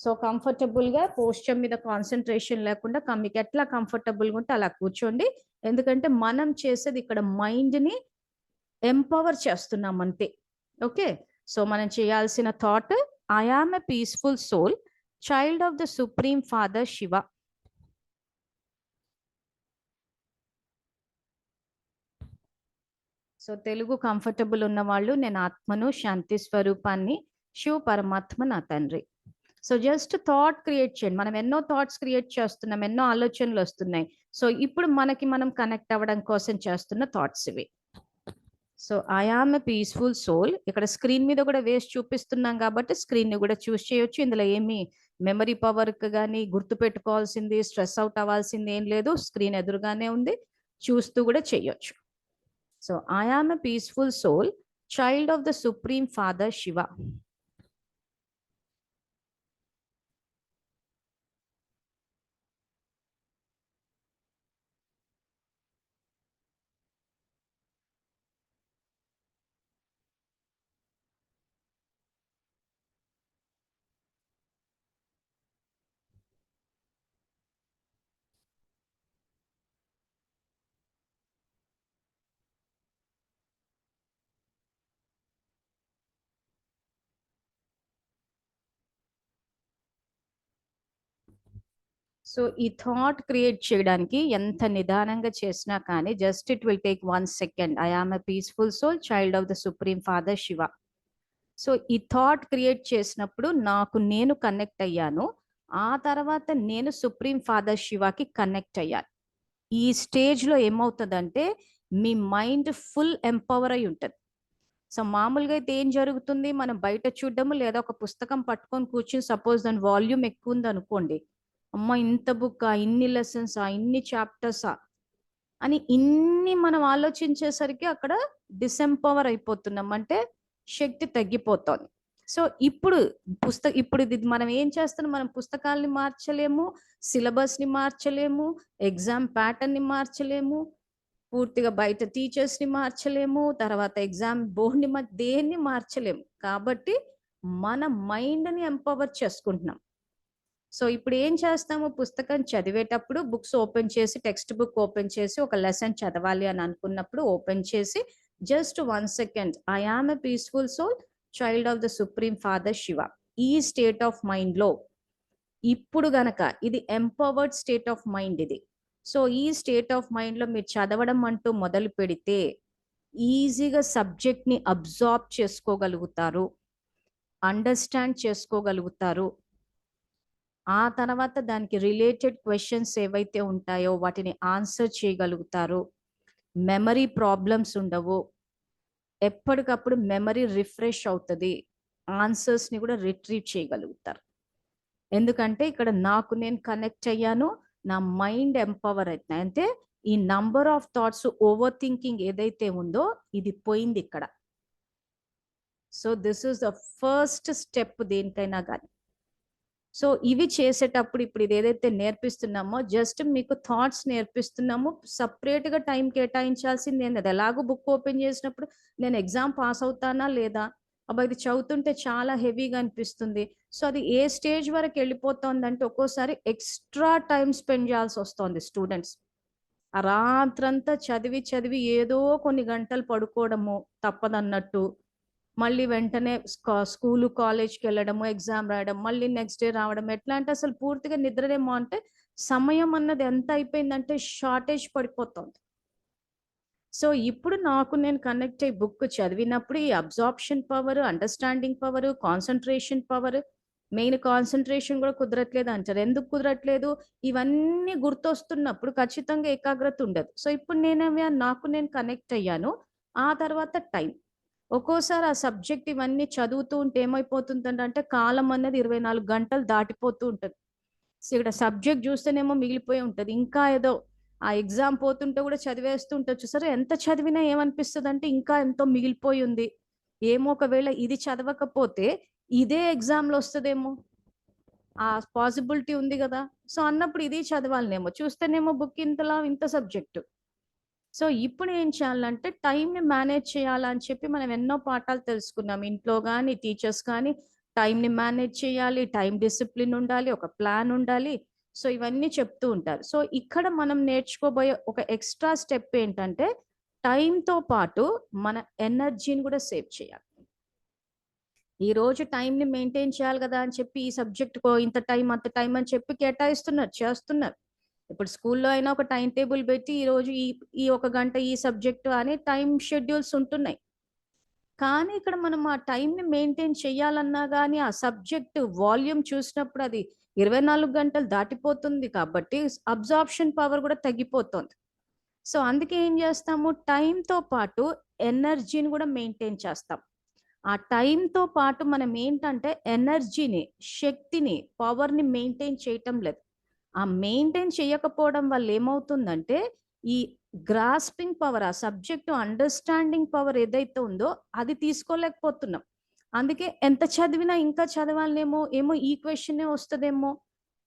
సో కంఫర్టబుల్గా పోస్చర్ మీద కాన్సన్ట్రేషన్ లేకుండా మీకు ఎట్లా కంఫర్టబుల్గా ఉంటే అలా కూర్చోండి. ఎందుకంటే మనం చేసేది ఇక్కడ మైండ్ని ఎంపవర్ చేస్తున్నాం అంతే. ఓకే, సో మనం చేయాల్సిన thought, I am a peaceful soul, child of the supreme father Shiva. So Telugu comfortable ఉన్న వాళ్ళు, నేను ఆత్మను, శాంతి స్వరూపాన్ని, శివ పరమాత్మ నా తండ్రి. సో జస్ట్ థాట్ క్రియేట్ చేయండి. మనం ఎన్నో థాట్స్ క్రియేట్ చేస్తున్నాం, ఎన్నో ఆలోచనలు వస్తున్నాయి. సో ఇప్పుడు మనకి మనం కనెక్ట్ అవ్వడం కోసం చేస్తున్న థాట్స్ ఇవి. So I am a peaceful soul. ఇక్కడ స్క్రీన్ మీద కూడా వేసి చూపిస్తున్నాం కాబట్టి స్క్రీన్ ని కూడా చూస్ చేయొచ్చు. ఇందులో ఏమి మెమరీ పవర్ కానీ గుర్తు పెట్టుకోవాల్సింది, స్ట్రెస్ అవుట్ అవ్వాల్సింది ఏం లేదు. స్క్రీన్ ఎదురుగానే ఉంది, చూస్తూ కూడా చేయొచ్చు. So I am a peaceful soul, child of the supreme father Shiva. So ఈ థాట్ క్రియేట్ చేయడానికి ఎంత నిదానంగా చేసినా కానీ just it will take 1 second. I am a peaceful soul, child of the supreme father Shiva. So ఈ థాట్ క్రియేట్ చేసినప్పుడు నాకు నేను కనెక్ట్ అయ్యాను, ఆ తర్వాత నేను సుప్రీం ఫాదర్ శివకి కనెక్ట్ అయ్యాను. ఈ స్టేజ్లో ఏమవుతుందంటే మీ మైండ్ ఫుల్ ఎంపవర్ అయి ఉంటుంది. సో మామూలుగా అయితే ఏం జరుగుతుంది, మనం బయట చూడడము లేదా ఒక పుస్తకం పట్టుకొని కూర్చుని, సపోజ్ దాని వాల్యూమ్ ఎక్కువ ఉంది అనుకోండి, అమ్మ ఇంత బుక్కా, ఇన్ని లెసన్సా, ఇన్ని చాప్టర్సా అని ఇన్ని మనం ఆలోచించేసరికి అక్కడ డిసెంపవర్ అయిపోతున్నాం, అంటే శక్తి తగ్గిపోతుంది. సో ఇప్పుడు ఇప్పుడు ఇది మనం ఏం చేస్తున్నాం, మనం పుస్తకాలని మార్చలేము, సిలబస్ని మార్చలేము, ఎగ్జామ్ ప్యాటర్న్ని మార్చలేము, పూర్తిగా బయట టీచర్స్ని మార్చలేము, తర్వాత ఎగ్జామ్ బోర్డ్ని దేన్ని మార్చలేము. కాబట్టి మన మైండ్ని ఎంపవర్ చేసుకుంటున్నాం. సో ఇప్పుడు ఏం చేస్తాము, పుస్తకం చదివేటప్పుడు బుక్స్ ఓపెన్ చేసి, టెక్స్ట్ బుక్ ఓపెన్ చేసి ఒక లెసన్ చదవాలి అని అనుకున్నప్పుడు ఓపెన్ చేసి just 1 second, I am a peaceful soul, child of the supreme father Shiva. ఈ స్టేట్ ఆఫ్ మైండ్లో ఇప్పుడు గనక ఇది ఎంపవర్డ్ స్టేట్ ఆఫ్ మైండ్ ఇది. సో ఈ స్టేట్ ఆఫ్ మైండ్లో మీరు చదవడం అంటూ మొదలు పెడితే ఈజీగా సబ్జెక్ట్ని అబ్జార్బ్ చేసుకోగలుగుతారు, అండర్స్టాండ్ చేసుకోగలుగుతారు. ఆ తర్వాత దానికి రిలేటెడ్ క్వశ్చన్స్ ఏవైతే ఉంటాయో వాటిని ఆన్సర్ చేయగలుగుతారు. మెమరీ ప్రాబ్లమ్స్ ఉండవు, ఎప్పటికప్పుడు మెమరీ రిఫ్రెష్ అవుతుంది, ఆన్సర్స్ని కూడా రిట్రీవ్ చేయగలుగుతారు. ఎందుకంటే ఇక్కడ నాకు నేను కనెక్ట్ అయ్యాను, నా మైండ్ ఎంపవర్ అవుతున్నాయి. అంటే ఈ number of thoughts, over thinking ఏదైతే ఉందో ఇది పోయింది ఇక్కడ. So this is the first step దేనికైనా కానీ. సో ఇవి చేసేటప్పుడు ఇప్పుడు ఇది ఏదైతే నేర్పిస్తున్నామో జస్ట్ మీకు థాట్స్ నేర్పిస్తున్నాము, సపరేట్గా టైం కేటాయించాల్సింది ఏంది. అది ఎలాగో బుక్ ఓపెన్ చేసినప్పుడు నేను ఎగ్జామ్ పాస్ అవుతానా లేదా, అబ్బా ఇది చదువుతుంటే చాలా హెవీగా అనిపిస్తుంది. సో అది ఏ స్టేజ్ వరకు వెళ్ళిపోతుందంటే ఒక్కోసారి ఎక్స్ట్రా టైం స్పెండ్ చేయాల్సి వస్తుంది స్టూడెంట్స్. ఆ రాత్రంతా చదివి చదివి ఏదో కొన్ని గంటలు పడుకోవడము తప్పదన్నట్టు, మళ్ళీ వెంటనే స్కూలు కాలేజ్కి వెళ్ళడము, ఎగ్జామ్ రాయడం, మళ్ళీ నెక్స్ట్ డే రావడం. ఎట్లా అంటే అసలు పూర్తిగా నిద్రలేమో, అంటే సమయం అన్నది ఎంత అయిపోయిందంటే షార్టేజ్ పడిపోతుంది. సో ఇప్పుడు నాకు నేను కనెక్ట్ అయ్యి బుక్ చదివినప్పుడు ఈ absorption power, understanding power, concentration power, main concentration కూడా కుదరట్లేదు అంటారు. ఎందుకు కుదరట్లేదు, ఇవన్నీ గుర్తొస్తున్నప్పుడు ఖచ్చితంగా ఏకాగ్రత ఉండదు. సో ఇప్పుడు నాకు నేను కనెక్ట్ అయ్యాను, ఆ తర్వాత టైం. ఒక్కోసారి ఆ సబ్జెక్ట్ ఇవన్నీ చదువుతూ ఉంటే ఏమైపోతుందంటే కాలం అన్నది 24 గంటలు దాటిపోతూ ఉంటుంది. సో ఇక్కడ సబ్జెక్ట్ చూస్తేనేమో మిగిలిపోయి ఉంటుంది, ఇంకా ఏదో ఆ ఎగ్జామ్ పోతుంటే కూడా చదివేస్తూ ఉంటుంది. సరే ఎంత చదివినా ఏమనిపిస్తుంది అంటే ఇంకా ఎంతో మిగిలిపోయి ఉంది, ఏమో ఒకవేళ ఇది చదవకపోతే ఇదే ఎగ్జామ్లో వస్తుందేమో, ఆ పాసిబిలిటీ ఉంది కదా. సో అన్నప్పుడు ఇది చదవాలనేమో, చూస్తేనేమో బుక్ ఇంతలా ఇంత సబ్జెక్టు. సో ఇప్పుడు ఏం చేయాలంటే టైంని మేనేజ్ చేయాలని చెప్పి మనం ఎన్నో పాఠాలు తెలుసుకున్నాం ఇంట్లో కానీ, టీచర్స్ కానీ. టైంని మేనేజ్ చేయాలి, టైం డిసిప్లిన్ ఉండాలి, ఒక ప్లాన్ ఉండాలి. సో ఇవన్నీ చెప్తూ ఉంటారు. సో ఇక్కడ మనం నేర్చుకోబోయే ఒక ఎక్స్ట్రా స్టెప్ ఏంటంటే టైంతో పాటు మన ఎనర్జీని కూడా సేవ్ చేయాలి. ఈ రోజు టైంని మెయింటైన్ చేయాలి కదా అని చెప్పి ఈ సబ్జెక్ట్కో ఇంత టైం అంత టైం అని చెప్పి కేటాయిస్తున్నారు, చేస్తున్నారు. ఇప్పుడు స్కూల్లో అయినా ఒక టైం టేబుల్ పెట్టి ఈ రోజు ఈ ఒక గంట ఈ సబ్జెక్టు అని టైం షెడ్యూల్స్ ఉంటున్నాయి. కానీ ఇక్కడ మనం ఆ టైంని మెయింటైన్ చేయాలన్నా కానీ ఆ సబ్జెక్ట్ వాల్యూమ్ చూసినప్పుడు అది 24 గంటలు దాటిపోతుంది కాబట్టి అబ్జార్ప్షన్ పవర్ కూడా తగ్గిపోతుంది. సో అందుకే ఏం చేస్తాము, టైంతో పాటు ఎనర్జీని కూడా మెయింటైన్ చేస్తాం. ఆ టైంతో పాటు మనం ఏంటంటే ఎనర్జీని, శక్తిని, పవర్ని మెయింటైన్ చేయటం లేదు. ఆ మెయింటైన్ చేయకపోవడం వల్ల ఏమవుతుందంటే ఈ గ్రాస్పింగ్ పవర్, ఆ సబ్జెక్టు అండర్స్టాండింగ్ పవర్ ఏదైతే ఉందో అది తీసుకోలేకపోతున్నాం. అందుకే ఎంత చదివినా ఇంకా చదవాలనేమో, ఏమో ఈ క్వశ్చనే వస్తుందేమో,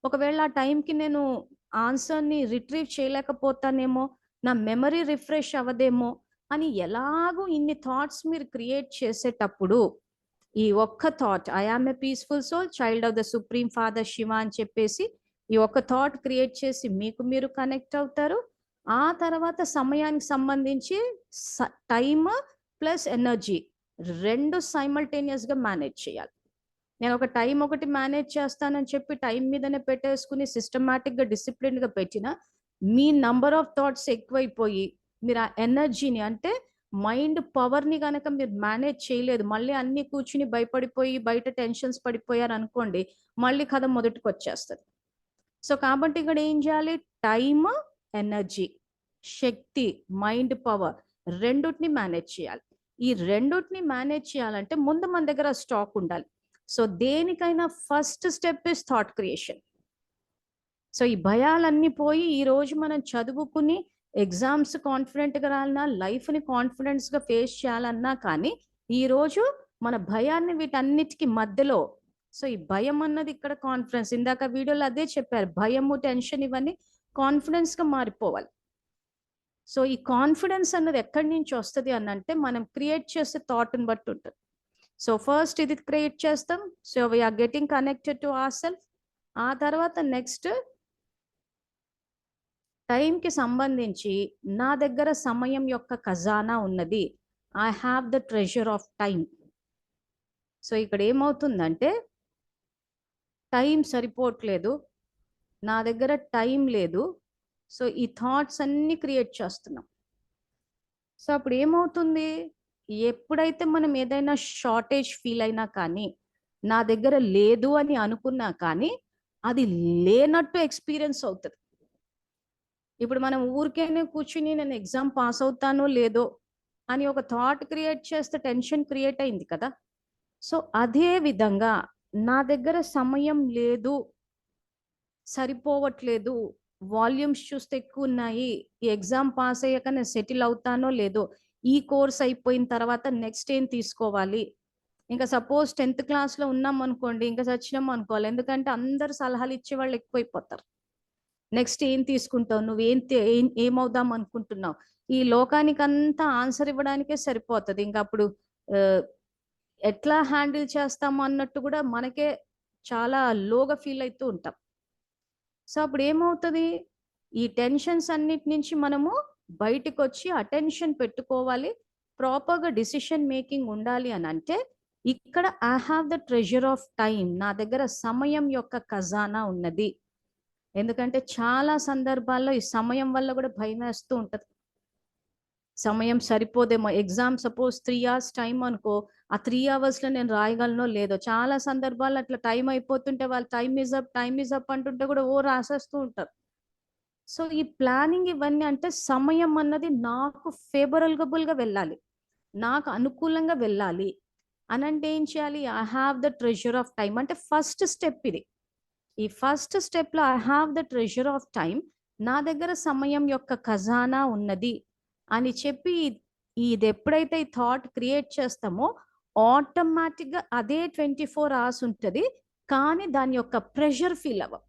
ఒకవేళ ఆ టైంకి నేను ఆన్సర్ని రిట్రీవ్ చేయలేకపోతానేమో, నా మెమరీ రిఫ్రెష్ అవ్వదేమో అని ఎలాగో ఇన్ని థాట్స్ మీరు క్రియేట్ చేసేటప్పుడు ఈ ఒక్క thought, I am a peaceful soul, child of the supreme father Shiva అని చెప్పేసి ఈ ఒక్క థాట్ క్రియేట్ చేసి మీకు మీరు కనెక్ట్ అవుతారు. ఆ తర్వాత సమయానికి సంబంధించి టైమ్ ప్లస్ ఎనర్జీ రెండు సైమల్టేనియస్గా మేనేజ్ చేయాలి. నేను ఒక టైం ఒకటి మేనేజ్ చేస్తానని చెప్పి టైం మీదనే పెట్టేసుకుని సిస్టమాటిక్గా డిసిప్లిన్గా పెట్టిన మీ నంబర్ ఆఫ్ థాట్స్ ఎక్కువైపోయి మీరు ఆ ఎనర్జీని అంటే మైండ్ పవర్ని కనుక మీరు మేనేజ్ చేయలేదు, మళ్ళీ అన్ని కూర్చుని భయపడిపోయి బయట టెన్షన్స్ పడిపోయారు అనుకోండి, మళ్ళీ కథ మొదటికి వచ్చేస్తుంది. సో కాబట్టి ఇక్కడ ఏం చేయాలి, టైమ్, ఎనర్జీ, శక్తి, మైండ్ పవర్ రెండుటిని మేనేజ్ చేయాలి. ఈ రెండుటిని మేనేజ్ చేయాలంటే ముందు మన దగ్గర స్టాక్ ఉండాలి. సో దేనికైనా first step is thought creation. So ఈ భయాలన్నీ పోయి ఈ రోజు మనం చదువుకుని ఎగ్జామ్స్ కాన్ఫిడెంట్గా రాలన్నా, లైఫ్ని కాన్ఫిడెన్స్గా ఫేస్ చేయాలన్నా కానీ ఈ రోజు మన భయాన్ని వీటన్నిటికీ మధ్యలో, సో ఈ భయం అన్నది ఇక్కడ కాన్ఫిడెన్స్, ఇందాక వీడియోలో అదే చెప్పారు, భయము, టెన్షన్ ఇవన్నీ కాన్ఫిడెన్స్గా మారిపోవాలి. సో ఈ కాన్ఫిడెన్స్ అన్నది ఎక్కడి నుంచి వస్తుంది అని అంటే మనం క్రియేట్ చేసే థాట్ని బట్టి ఉంటుంది. సో ఫస్ట్ ఇది క్రియేట్ చేస్తాం, so we are getting connected to our self. ఆ తర్వాత నెక్స్ట్ టైంకి సంబంధించి నా దగ్గర సమయం యొక్క ఖజానా ఉన్నది, I have the treasure of time. So ఇక్కడ ఏమవుతుందంటే టైం సరిపోవట్లేదు, నా దగ్గర టైం లేదు, సో ఈ థాట్స్ అన్ని క్రియేట్ చేస్తున్నాం. సో అప్పుడు ఏమవుతుంది, ఎప్పుడైతే మనం ఏదైనా షార్టేజ్ ఫీల్ అయినా కానీ, నా దగ్గర లేదు అని అనుకున్నా కానీ అది లేనట్టు ఎక్స్పీరియన్స్ అవుతుంది. ఇప్పుడు మనం ఊరికేనే కూర్చుని నేను ఎగ్జామ్ పాస్ అవుతానో లేదో అని ఒక థాట్ క్రియేట్ చేస్తే టెన్షన్ క్రియేట్ అయింది కదా. సో అదే విధంగా నా దగ్గర సమయం లేదు, సరిపోవట్లేదు, వాల్యూమ్స్ చూస్తే ఎక్కువ ఉన్నాయి, ఈ ఎగ్జామ్ పాస్ అయ్యాక నేను సెటిల్ అవుతానో లేదో, ఈ కోర్స్ అయిపోయిన తర్వాత నెక్స్ట్ ఏం తీసుకోవాలి, ఇంకా సపోజ్ 10th క్లాస్లో ఉన్నాం అనుకోండి, ఇంకా చచ్చినాం అనుకోవాలి, ఎందుకంటే అందరు సలహాలు ఇచ్చే వాళ్ళు ఎక్కువైపోతారు. నెక్స్ట్ ఏం తీసుకుంటావు, ఏమవుదాం అనుకుంటున్నావు, ఈ లోకానికంతా ఆన్సర్ ఇవ్వడానికే సరిపోతుంది. ఇంకా అప్పుడు ఎట్లా హ్యాండిల్ చేస్తాము అన్నట్టు కూడా మనకే చాలా లోగా ఫీల్ అవుతూ ఉంటాం. సో అప్పుడు ఏమవుతుంది, ఈ టెన్షన్స్ అన్నిటి నుంచి మనము బయటకు వచ్చి అటెన్షన్ పెట్టుకోవాలి, ప్రాపర్గా డిసిషన్ మేకింగ్ ఉండాలి అని అంటే ఇక్కడ I have the treasure of time, నా దగ్గర సమయం యొక్క ఖజానా ఉన్నది. ఎందుకంటే చాలా సందర్భాల్లో ఈ సమయం వల్ల కూడా భయం వేస్తూ ఉంటుంది, సమయం సరిపోదేమో. ఎగ్జామ్ సపోజ్ 3 hours టైం అనుకో, ఆ 3 hours నేను రాయగలనో లేదో. చాలా సందర్భాల్లో అట్లా టైం అయిపోతుంటే వాళ్ళు టైం ఈజ్ అప్ అంటుంటే కూడా రాసేస్తూ ఉంటారు. సో ఈ ప్లానింగ్ ఇవన్నీ అంటే సమయం అన్నది నాకు ఫేవరబుల్గా వెళ్ళాలి, నాకు అనుకూలంగా వెళ్ళాలి అని అంటే ఏం చేయాలి, I have the treasure of time అంటే ఫస్ట్ స్టెప్ ఇది. ఈ ఫస్ట్ స్టెప్లో I have the treasure of time, నా దగ్గర సమయం యొక్క ఖజానా ఉన్నది అని చెప్పి ఇది ఎప్పుడైతే ఈ థాట్ క్రియేట్ చేస్తామో ఆటోమేటిక్గా అదే 24 hours ఉంటుంది, కానీ దాని యొక్క ప్రెషర్ ఫీల్ అవ్వం,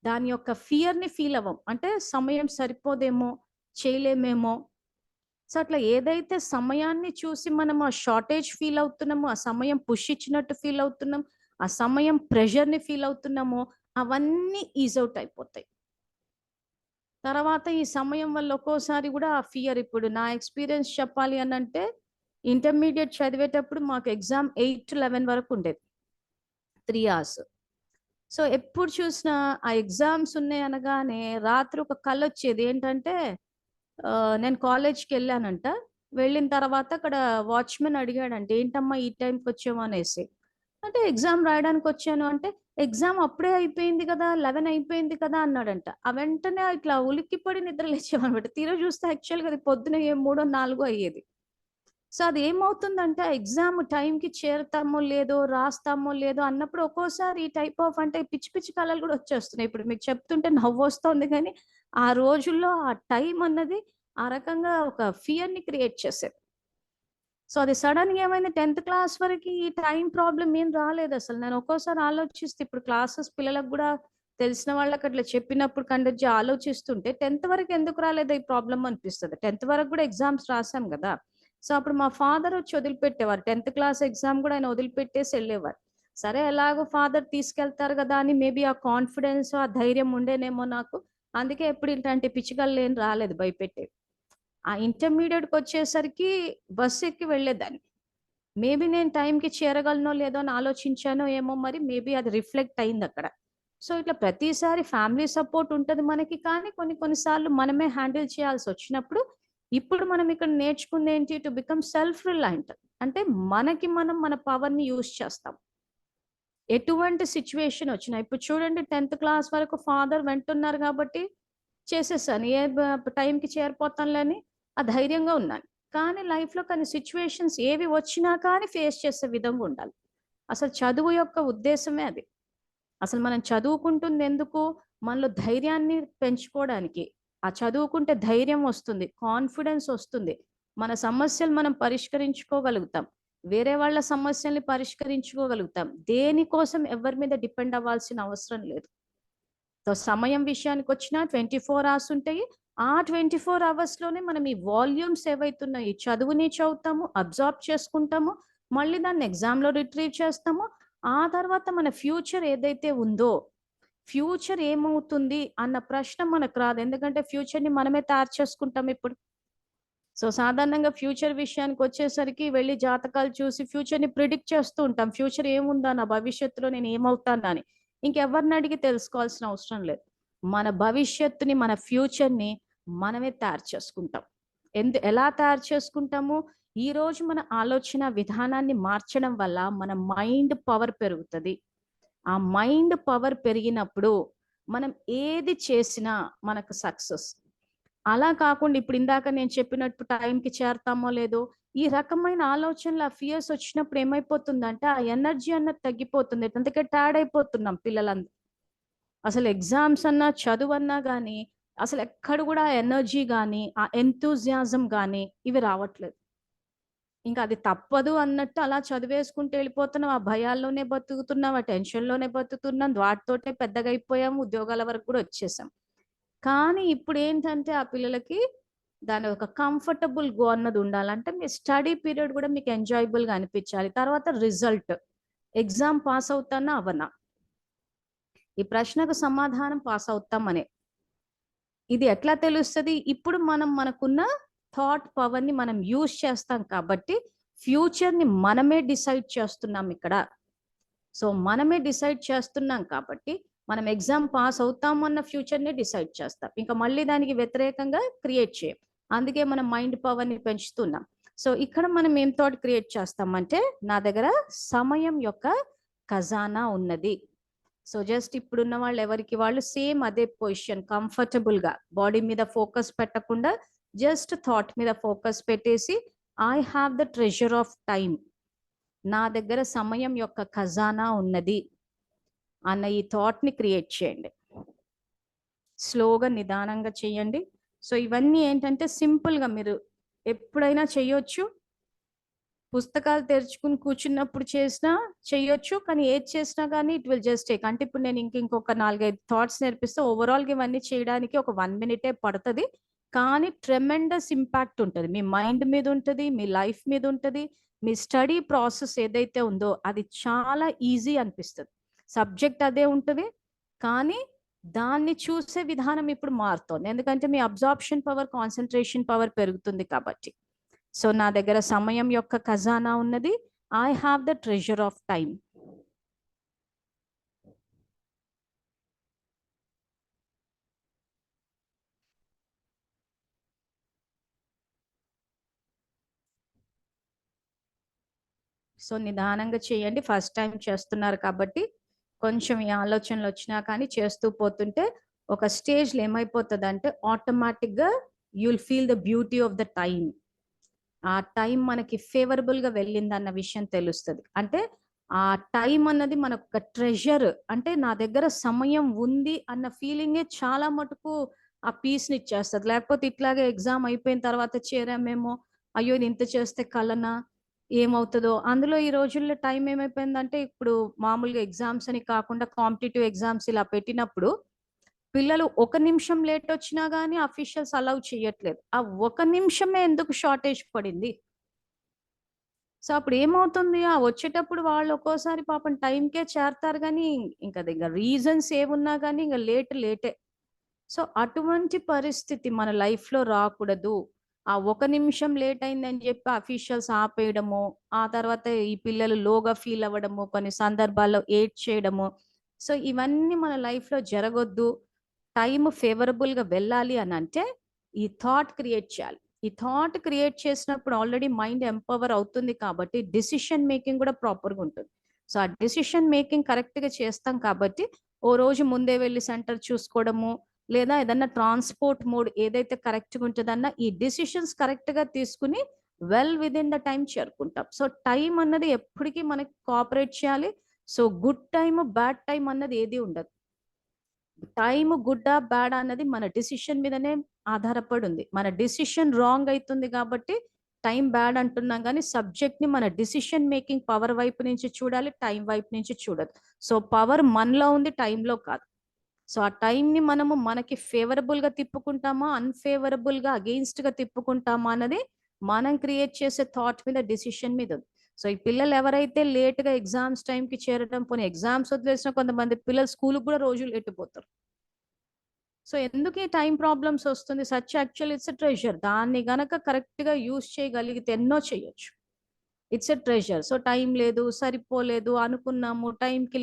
దాని యొక్క ఫియర్ని ఫీల్ అవ్వం. అంటే సమయం సరిపోదేమో, చేయలేమేమో. సో అట్లా ఏదైతే సమయాన్ని చూసి మనం ఆ షార్టేజ్ ఫీల్ అవుతున్నామో, ఆ సమయం పుష్ ఇచ్చినట్టు ఫీల్ అవుతున్నాం, ఆ సమయం ప్రెషర్ని ఫీల్ అవుతున్నామో, అవన్నీ ఈజ్ అవుట్ అయిపోతాయి. తర్వాత ఈ సమయం వల్ల ఒక్కోసారి కూడా ఆ ఫియర్, ఇప్పుడు నా ఎక్స్పీరియన్స్ చెప్పాలి అని అంటే, ఇంటర్మీడియట్ చదివేటప్పుడు మాకు ఎగ్జామ్ 8 to 11 వరకు ఉండేది, 3 hours. సో ఎప్పుడు చూసినా ఆ ఎగ్జామ్స్ ఉన్నాయి అనగానే రాత్రి ఒక కళ వచ్చేది. ఏంటంటే నేను కాలేజ్కి వెళ్ళానంట. వెళ్ళిన తర్వాత అక్కడ వాచ్మెన్ అడిగాడంటే, ఏంటమ్మా ఈ టైంకి వచ్చాము అనేసి. అంటే ఎగ్జామ్ రాయడానికి వచ్చాను అంటే, ఎగ్జామ్ అప్పుడే అయిపోయింది కదా, 11 అయిపోయింది కదా అన్నాడంట. ఆ వెంటనే ఇట్లా ఉలిక్కిపడి నిద్ర లేచామన్నమాట. తీరా చూస్తే యాక్చువల్గా అది పొద్దున 3, 4 అయ్యేది. సో అది ఏమవుతుందంటే, ఎగ్జామ్ టైంకి చేరుతామో లేదో, రాస్తామో లేదో అన్నప్పుడు ఒక్కోసారి ఈ టైప్ ఆఫ్ అంటే పిచ్చి పిచ్చి కళలు కూడా వచ్చేస్తున్నాయి. ఇప్పుడు మీకు చెప్తుంటే నవ్వు వస్తుంది, కానీ ఆ రోజుల్లో ఆ టైం అన్నది ఆ రకంగా ఒక ఫియర్ని క్రియేట్ చేసేది. సో అది సడన్గా ఏమైంది, 10th క్లాస్ వరకు ఈ టైం ప్రాబ్లం ఏం రాలేదు అసలు. నేను ఒక్కోసారి ఆలోచిస్తే, ఇప్పుడు క్లాసెస్ పిల్లలకు కూడా తెలిసిన వాళ్ళకి అట్లా చెప్పినప్పుడు కండక్ట్ చేసి ఆలోచిస్తుంటే, 10th వరకు ఎందుకు రాలేదు ఈ ప్రాబ్లం అనిపిస్తుంది. 10th వరకు కూడా ఎగ్జామ్స్ రాసాం కదా. సో అప్పుడు మా ఫాదర్ వచ్చి వదిలిపెట్టేవారు, 10th క్లాస్ ఎగ్జామ్ కూడా ఆయన వదిలిపెట్టేసి వెళ్ళేవారు. సరే ఎలాగో ఫాదర్ తీసుకెళ్తారు కదా అని మేబీ ఆ కాన్ఫిడెన్స్, ఆ ధైర్యం ఉండేనేమో నాకు. అందుకే ఎప్పుడు ఇట్లాంటి పిచ్చికలు ఏం రాలేదు భయపెట్టే. ఆ ఇంటర్మీడియట్కి వచ్చేసరికి బస్సు ఎక్కి వెళ్ళేదాన్ని. మేబీ నేను టైంకి చేరగలనో లేదో అని ఆలోచించానో ఏమో, మరి మేబీ అది రిఫ్లెక్ట్ అయింది అక్కడ. సో ఇట్లా ప్రతిసారి ఫ్యామిలీ సపోర్ట్ ఉంటుంది మనకి, కానీ కొన్నిసార్లు మనమే హ్యాండిల్ చేయాల్సి వచ్చినప్పుడు, ఇప్పుడు మనం ఇక్కడ నేర్చుకుంది ఏంటి, టు బికమ్ సెల్ఫ్ రిలయంట్. అంటే మనకి మనం మన పవర్ని యూజ్ చేస్తాం ఎటువంటి సిచ్యువేషన్ వచ్చినా. ఇప్పుడు చూడండి, 10th క్లాస్ వరకు ఫాదర్ వెంటున్నారు కాబట్టి చేసేసాను, టైంకి చేరిపోతానులేని ఆ ధైర్యంగా ఉన్నాను. కానీ లైఫ్లో కొన్ని సిచ్యువేషన్స్ ఏవి వచ్చినా కానీ ఫేస్ చేసే విధంగా ఉండాలి. అసలు చదువు యొక్క ఉద్దేశమే అది. అసలు మనం చదువుకుంటుంది ఎందుకు, మనలో ధైర్యాన్ని పెంచుకోవడానికి. ఆ చదువుకుంటే ధైర్యం వస్తుంది, కాన్ఫిడెన్స్ వస్తుంది, మన సమస్యలు మనం పరిష్కరించుకోగలుగుతాం, వేరే వాళ్ళ సమస్యల్ని పరిష్కరించుకోగలుగుతాం. దేనికోసం ఎవరి మీద డిపెండ్ అవ్వాల్సిన అవసరం లేదు. సో సమయం విషయానికి వచ్చిన 24 hours ఉంటాయి. ఆ 24 hours లోనే మనం ఈ వాల్యూమ్స్ ఏవైతున్నాయి, చదువుని చదువుతాము, అబ్జార్బ్ చేసుకుంటాము, మళ్ళీ దాన్ని ఎగ్జామ్లో రిట్రీవ్ చేస్తాము. ఆ తర్వాత మన ఫ్యూచర్ ఏదైతే ఉందో, ఫ్యూచర్ ఏమవుతుంది అన్న ప్రశ్న మనకు రాదు, ఎందుకంటే ఫ్యూచర్ని మనమే తయారు చేసుకుంటాం ఇప్పుడు. సో సాధారణంగా ఫ్యూచర్ విషయానికి వచ్చేసరికి వెళ్ళి జాతకాలు చూసి ఫ్యూచర్ని ప్రిడిక్ట్ చేస్తూ ఉంటాం. ఫ్యూచర్ ఏముందా, నా భవిష్యత్తులో నేను ఏమవుతానని. ఇంకెవరిని అడిగి తెలుసుకోవాల్సిన అవసరం లేదు. మన భవిష్యత్తుని, మన ఫ్యూచర్ని మనమే తయారు చేసుకుంటాం. ఎలా తయారు చేసుకుంటాము, ఈ రోజు మన ఆలోచన విధానాన్ని మార్చడం వల్ల మన మైండ్ పవర్ పెరుగుతుంది. ఆ మైండ్ పవర్ పెరిగినప్పుడు మనం ఏది చేసినా మనకు సక్సెస్. అలా కాకుండా ఇప్పుడు ఇందాక నేను చెప్పినట్టు టైంకి చేరతామో లేదో, ఈ రకమైన ఆలోచనలు, ఆ ఫియర్స్ వచ్చినప్పుడు ఏమైపోతుందంటే ఆ ఎనర్జీ అన్నది తగ్గిపోతుంది. అందుకే టైర్డ్ అయిపోతున్నాం పిల్లలందరూ. అసలు ఎగ్జామ్స్ అన్నా, చదువు అన్నా కానీ అసలు ఎక్కడ కూడా ఎనర్జీ కానీ, ఆ ఎంతూజియాజం కానీ ఇవి రావట్లేదు. ఇంకా అది తప్పదు అన్నట్టు అలా చదివేసుకుంటూ వెళ్ళిపోతున్నాం, ఆ భయాల్లోనే బతుకుతున్నాం, ఆ టెన్షన్లోనే బతుకుతున్నాం, వాటితోటే పెద్దగా అయిపోయాము, ఉద్యోగాల వరకు కూడా వచ్చేసాం. కానీ ఇప్పుడు ఏంటంటే ఆ పిల్లలకి దాని ఒక కంఫర్టబుల్ గో అన్నది ఉండాలంటే, మీ స్టడీ పీరియడ్ కూడా మీకు ఎంజాయబుల్గా అనిపించాలి. తర్వాత రిజల్ట్, ఎగ్జామ్ పాస్ అవుతానా అవనా, ఈ ప్రశ్నకు సమాధానం పాస్ అవుతామనే. ఇది ఎట్లా తెలుస్తుంది, ఇప్పుడు మనం మనకున్న థాట్ పవర్ని మనం యూజ్ చేస్తాం కాబట్టి ఫ్యూచర్ని మనమే డిసైడ్ చేస్తున్నాం ఇక్కడ. సో మనమే డిసైడ్ చేస్తున్నాం కాబట్టి మనం ఎగ్జామ్ పాస్ అవుతామన్న ఫ్యూచర్ని డిసైడ్ చేస్తాం, ఇంకా మళ్ళీ దానికి వ్యతిరేకంగా క్రియేట్ చేయం. అందుకే మనం మైండ్ పవర్ని పెంచుతున్నాం. సో ఇక్కడ మనం ఏం థాట్ క్రియేట్ చేస్తామంటే, నా దగ్గర సమయం యొక్క ఖజానా ఉన్నది. సో జస్ట్ ఇప్పుడున్న వాళ్ళు ఎవరికి వాళ్ళు సేమ్ అదే పొజిషన్, కంఫర్టబుల్గా బాడీ మీద ఫోకస్ పెట్టకుండా జస్ట్ థాట్ మీద ఫోకస్ పెట్టేసి, I have the treasure of time, నా దగ్గర సమయం యొక్క ఖజానా ఉన్నది అన్న ఈ థాట్ని క్రియేట్ చేయండి. స్లోగా, నిదానంగా చేయండి. సో ఇవన్నీ ఏంటంటే సింపుల్గా మీరు ఎప్పుడైనా చేయొచ్చు. పుస్తకాలు తెరుచుకుని కూర్చున్నప్పుడు చేసినా చెయ్యొచ్చు, కానీ ఏది చేసినా కానీ ఇట్ విల్ జస్ట్ టేక్. అంటే ఇప్పుడు నేను ఇంకొక 4-5 థాట్స్ నేర్పిస్తే ఓవరాల్గా ఇవన్నీ చేయడానికి ఒక 1 మినిటే పడుతుంది, కానీ ట్రెమెండస్ ఇంపాక్ట్ ఉంటుంది. మీ మైండ్ మీద ఉంటుంది, మీ లైఫ్ మీద ఉంటుంది. మీ స్టడీ ప్రాసెస్ ఏదైతే ఉందో అది చాలా ఈజీ అనిపిస్తుంది. సబ్జెక్ట్ అదే ఉంటుంది, కానీ దాన్ని చూసే విధానం ఇప్పుడు మారుతోంది. ఎందుకంటే మీ అబ్జార్ప్షన్ పవర్, కాన్సన్ట్రేషన్ పవర్ పెరుగుతుంది కాబట్టి. సో నా దగ్గర సమయం యొక్క ఖజానా ఉన్నది. I have the treasure of time. So నిదానంగా చేయండి. ఫస్ట్ టైం చేస్తున్నారు కాబట్టి కొంచెం ఈ ఆలోచనలు వచ్చినా కానీ చేస్తూ పోతుంటే ఒక స్టేజ్లో ఏమైపోతుంది అంటే ఆటోమేటిక్గా you will feel the beauty of the time. ఆ టైం మనకి ఫేవరబుల్గా వెళ్ళిందన్న విషయం తెలుస్తుంది. అంటే ఆ టైం అన్నది మనకు ఒక ట్రెజర్. అంటే నా దగ్గర సమయం ఉంది అన్న ఫీలింగే చాలా మటుకు ఆ పీస్ని ఇచ్చేస్తుంది. లేకపోతే ఇట్లాగే ఎగ్జామ్ అయిపోయిన తర్వాత చేరామేమో, అయ్యో ఇది ఇంత చేస్తే కలనా, ఏమవుతుందో. అందులో ఈ రోజుల్లో టైం ఏమైపోయిందంటే ఇప్పుడు మామూలుగా ఎగ్జామ్స్ అని కాకుండా కాంపిటేటివ్ ఎగ్జామ్స్ ఇలా పెట్టినప్పుడు పిల్లలు 1 నిమిషం లేట్ వచ్చినా కానీ అఫీషియల్స్ అలౌ చేయట్లేదు. ఆ 1 నిమిషమే ఎందుకు షార్టేజ్ పడింది? సో అప్పుడు ఏమవుతుంది, ఆ వచ్చేటప్పుడు వాళ్ళు ఒక్కోసారి పాపం టైంకే చేరతారు, కానీ ఇంకా రీజన్స్ ఏమున్నా కానీ ఇంకా లేటే. సో అటువంటి పరిస్థితి మన లైఫ్లో రాకూడదు. ఆ 1 నిమిషం లేట్ అయిందని చెప్పి అఫీషియల్స్ ఆపేయడము, ఆ తర్వాత ఈ పిల్లలు లోగా ఫీల్ అవ్వడము, కొన్ని సందర్భాల్లో ఏడ్ చేయడము. సో ఇవన్నీ మన లైఫ్లో జరగొద్దు. టైం ఫేవరబుల్గా వెళ్ళాలి అని అంటే ఈ థాట్ క్రియేట్ చేయాలి. ఈ థాట్ క్రియేట్ చేసినప్పుడు ఆల్రెడీ మైండ్ ఎంపవర్ అవుతుంది కాబట్టి డిసిషన్ మేకింగ్ కూడా ప్రాపర్గా ఉంటుంది. సో ఆ డిసిషన్ మేకింగ్ కరెక్ట్గా చేస్తాం కాబట్టి ఓ రోజు ముందే వెళ్ళి సెంటర్ చూసుకోవడము, లేదా ఏదన్నా ట్రాన్స్పోర్ట్ మోడ్ ఏదైతే కరెక్ట్గా ఉంటుందన్న ఈ డిసిషన్స్ కరెక్ట్గా తీసుకుని వెల్ విదిన్ ద టైం చేరుకుంటాం. సో టైం అన్నది ఎప్పటికీ మనకి కోఆపరేట్ చేయాలి. So good time, bad time అన్నది ఏది ఉండదు. టైం గుడ్డా బ్యాడ్ అన్నది మన డిసిషన్ మీదనే ఆధారపడి ఉంది. మన డిసిషన్ రాంగ్ అవుతుంది కాబట్టి టైం బ్యాడ్ అంటున్నాం, కానీ సబ్జెక్ట్ ని మన డిసిషన్ మేకింగ్ పవర్ వైపు నుంచి చూడాలి, టైం వైపు నుంచి చూడదు. సో పవర్ మనలో ఉంది, టైంలో కాదు. సో ఆ టైంని మనము మనకి ఫేవరబుల్ గా తిప్పుకుంటామా, అన్ఫేవరబుల్ గా అగెయిన్స్ట్ గా తిప్పుకుంటామా అన్నది మనం క్రియేట్ చేసే థాట్ మీద, డిసిషన్ మీద ఉంది. సో ఈ పిల్లలు ఎవరైతే లేట్ గా ఎగ్జామ్స్ టైంకి చేరడం, పోనీ ఎగ్జామ్స్ వదిలేసిన కొంతమంది పిల్లలు స్కూల్కి కూడా రోజులు ఎట్టిపోతారు. సో ఎందుకు ఈ టైం ప్రాబ్లమ్స్ వస్తుంది? Such actual it's a treasure. దాన్ని గనక కరెక్ట్ గా యూజ్ చేయగలిగితే ఎన్నో చేయొచ్చు. It's a treasure. So time లేదు, సరిపోలేదు, అనుకున్నాము టైంకి